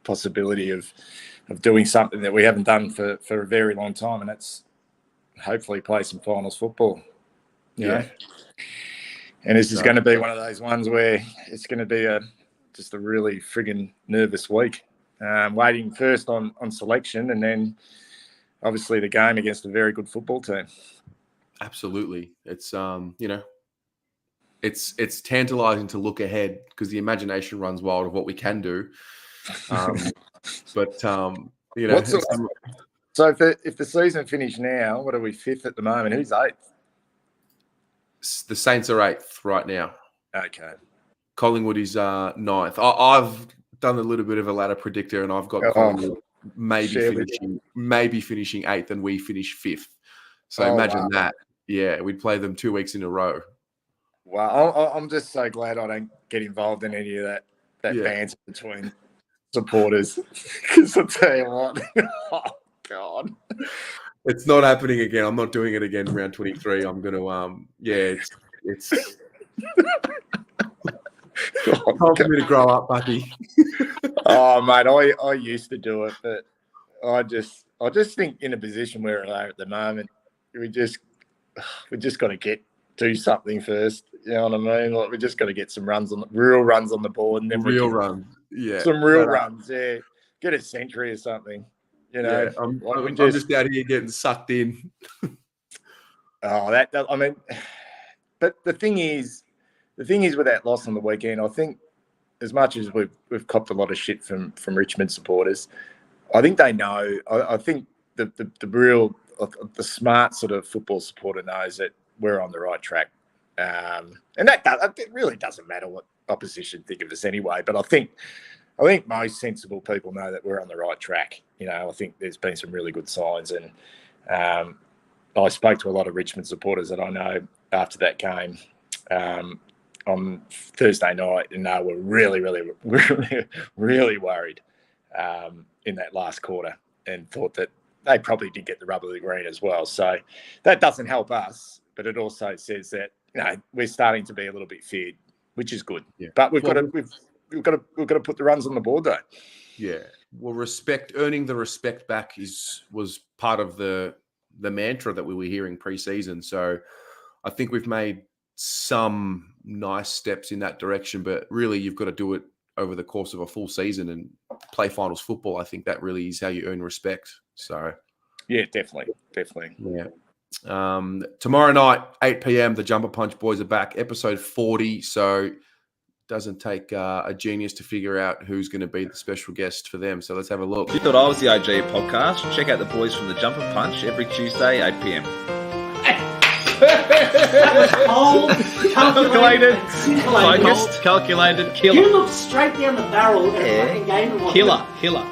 possibility of doing something that we haven't done for a very long time, and that's hopefully play some finals football. You know? And this is going to be one of those ones where it's going to be just a really friggin' nervous week. Waiting first on selection, and then obviously the game against a very good football team. Absolutely. It's it's tantalizing to look ahead because the imagination runs wild of what we can do. So if the season finished now, what are we, 5th at the moment? Who's 8th? The Saints are 8th right now. Okay. Collingwood is 9th. I've done a little bit of a ladder predictor, and I've got Collingwood maybe finishing 8th, and we finish 5th. So imagine that. Yeah, we'd play them 2 weeks in a row. Wow, I'm just so glad I don't get involved in any of that banter between supporters. Because I'll tell you what, oh God, it's not happening again. I'm not doing it again. Round 23. I'm gonna it's. Time for me to grow up, Bucky. Oh mate, I used to do it, but I just think in a position where we're at the moment, we just got to do something first. You know what I mean? Like, we just got to get some real runs on the board, and then some real runs. Yeah, get a century or something. I'm just out here getting sucked in. I mean, but the thing is with that loss on the weekend, I think as much as we've copped a lot of shit from Richmond supporters, I think they know. I think the smart sort of football supporter knows that we're on the right track, and it really doesn't matter what opposition think of us anyway. But I think most sensible people know that we're on the right track. I think there's been some really good signs, and I spoke to a lot of Richmond supporters that I know after that game on Thursday night, and they were really, really, really, really worried in that last quarter, and thought that they probably did get the rub of the green as well. So that doesn't help us, but it also says that we're starting to be a little bit feared, which is good. Yeah. But we've got to put the runs on the board though. Yeah. Well, earning the respect back was part of the mantra that we were hearing pre-season. So I think we've made some nice steps in that direction, but really you've got to do it over the course of a full season and play finals football. I think that really is how you earn respect. So yeah, definitely. Yeah. Tomorrow night, 8 p.m, the Jumper Punch boys are back, episode 40. So doesn't take a genius to figure out who's going to be the special guest for them. So let's have a look. If you thought I was the OG podcast, check out the boys from the Jumper Punch every Tuesday, 8 p.m. That was cold, calculated, focused, calculated, killer. You looked straight down the barrel and fucking gave it one. Killer.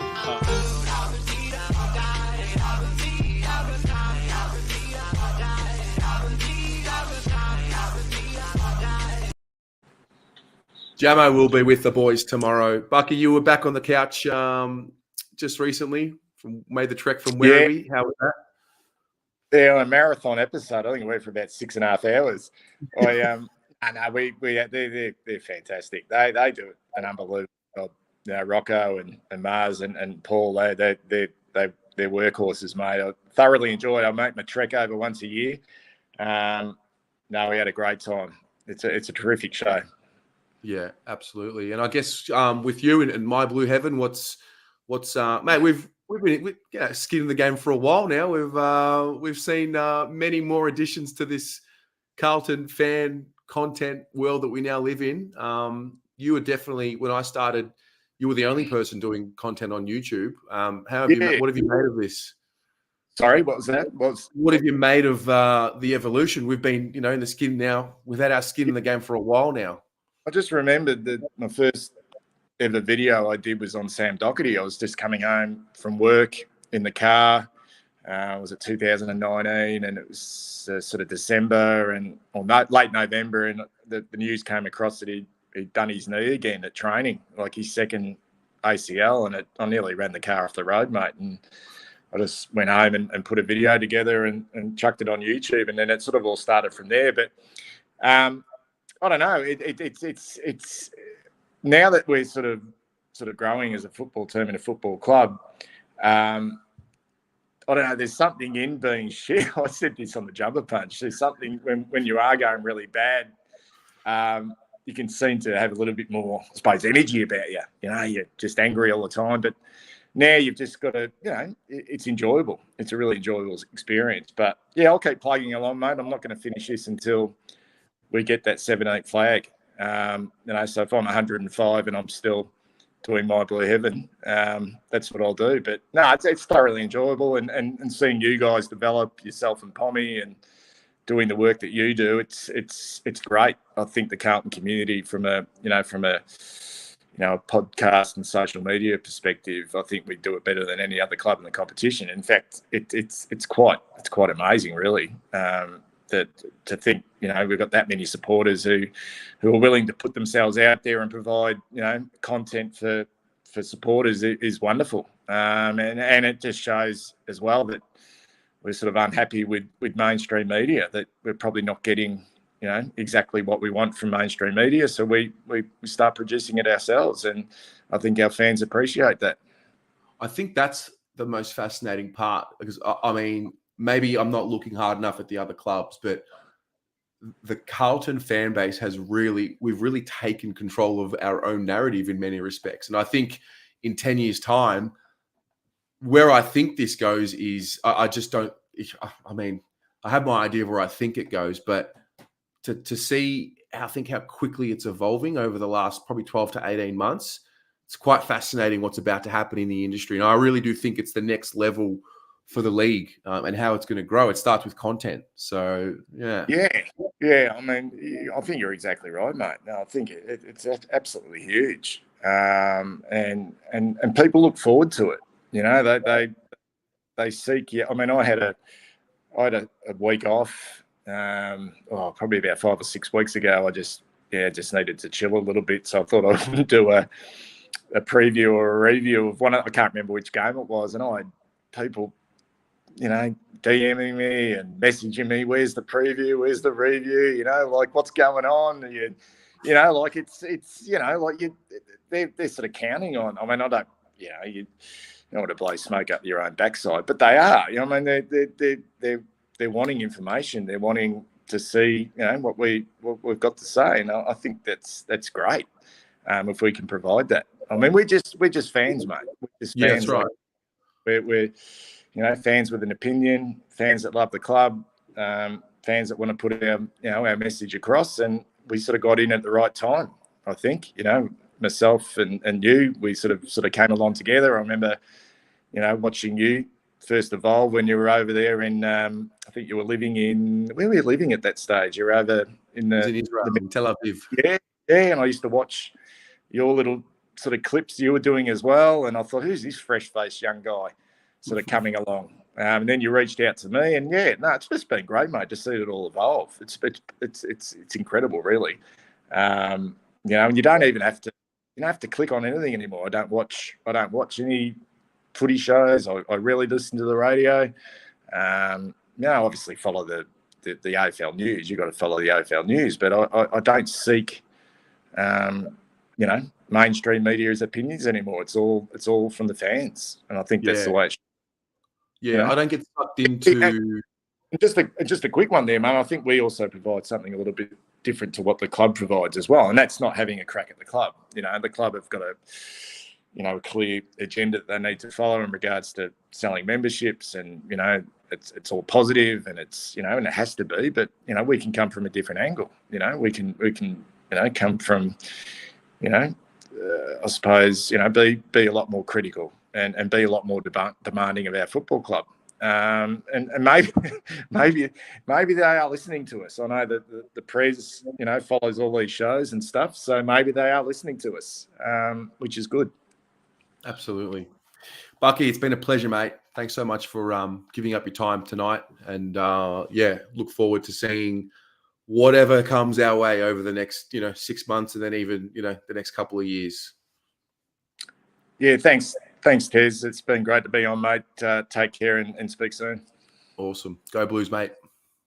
Jamo will be with the boys tomorrow. Bucky, you were back on the couch just recently. Made the trek from Werribee. How was that? Yeah, a marathon episode. I think it went for about 6.5 hours. They're fantastic. They do an unbelievable job. You know, Rocco and Mars and Paul, they're workhorses, mate. I thoroughly enjoyed it. I make my trek over once a year. No, we had a great time. It's a terrific show. Yeah, absolutely. And I guess with you and My Blue Heaven, what's mate? We've been skin in the game for a while now. We've seen many more additions to this Carlton fan content world that we now live in. You were definitely, when I started, you were the only person doing content on YouTube. What have you made of this? Sorry, what was that? What have you made of the evolution? We've been, in the skin now. We've had our skin in the game for a while now. I just remembered that my first ever video I did was on Sam Doherty. I was just coming home from work in the car. Was it 2019, and it was sort of December late November, and the news came across that he'd done his knee again at training, like his second ACL, and I nearly ran the car off the road, mate. And I just went home and put a video together and chucked it on YouTube, and then it sort of all started from there. But I don't know. It's now that we're sort of growing as a football team and a football club. I don't know. There's something in being shit. I said this on the Jumper Punch. There's something when you are going really bad. You can seem to have a little bit more, I suppose, energy about you. You're just angry all the time. But now you've just got to, it's enjoyable. It's a really enjoyable experience. But yeah, I'll keep plugging along, mate. I'm not going to finish this until we get that 7-8 flag. So if I'm 105 and I'm still doing My Blue Heaven, that's what I'll do. But no, it's thoroughly enjoyable, and seeing you guys develop, yourself and Pommy, and doing the work that you do, it's great. I think the Carlton community, from a podcast and social media perspective, I think we do it better than any other club in the competition. In fact, it's quite amazing, really. To think, we've got that many supporters who are willing to put themselves out there and provide, content for supporters is wonderful. And it just shows as well that we're sort of unhappy with mainstream media, that we're probably not getting, exactly what we want from mainstream media. So we start producing it ourselves, and I think our fans appreciate that. I think that's the most fascinating part, because I mean, maybe I'm not looking hard enough at the other clubs, but the Carlton fan base we've really taken control of our own narrative in many respects. And I think in 10 years' time, where I think this goes is, I just don't, I mean, I have my idea of where I think it goes, but to see how quickly it's evolving over the last probably 12 to 18 months, it's quite fascinating what's about to happen in the industry. And I really do think it's the next level for the league, and how it's going to grow. It starts with content. So, yeah. Yeah. I mean, I think you're exactly right, mate. No, I think it's absolutely huge. And people look forward to it. They seek you. I mean, I had a week off, probably about 5 or 6 weeks ago. I just needed to chill a little bit. So I thought I would do a preview or a review of one. I can't remember which game it was. And I had people, DMing me and messaging me, where's the preview, where's the review, like, what's going on? Like they're sort of counting on. I mean, I don't, you don't want to blow smoke up your own backside, but they are. I mean, they're wanting information. They're wanting to see, what we've got to say, and I think that's great. If we can provide that. I mean, we're just fans, mate. We're just fans. Yeah, that's right. We're fans with an opinion, fans that love the club, fans that want to put our message across, and we sort of got in at the right time. I think, myself and you, we sort of came along together. I remember, watching you first evolve when you were over there in, I think you were living in, where were you living at that stage? You were over in Israel, in Tel Aviv. Yeah, and I used to watch your little sort of clips you were doing as well, and I thought, who's this fresh-faced young guy sort of coming along? And then you reached out to me, and it's just been great, mate, to see it all evolve. It's incredible, really. And you don't even have to click on anything anymore. I don't watch any footy shows. I really listen to the radio. obviously follow the AFL news. You've got to follow the AFL news, but I don't seek, mainstream media's opinions anymore. It's all from the fans, and I think that's the way it should. Yeah, I don't get sucked into. Just a quick one there, mate. I think we also provide something a little bit different to what the club provides as well, and that's not having a crack at the club. The club have got a clear agenda that they need to follow in regards to selling memberships, and it's all positive, and it's and it has to be. But we can come from a different angle. We can come from I suppose be a lot more critical and be a lot more demanding of our football club. And maybe they are listening to us. I know that the press follows all these shows and stuff, so maybe they are listening to us, which is good. Absolutely. Bucky, it's been a pleasure, mate. Thanks so much for giving up your time tonight. And look forward to seeing whatever comes our way over the next 6 months, and then even the next couple of years. Yeah, thanks Tez. It's been great to be on, mate. Take care and speak soon. Awesome. Go Blues, mate.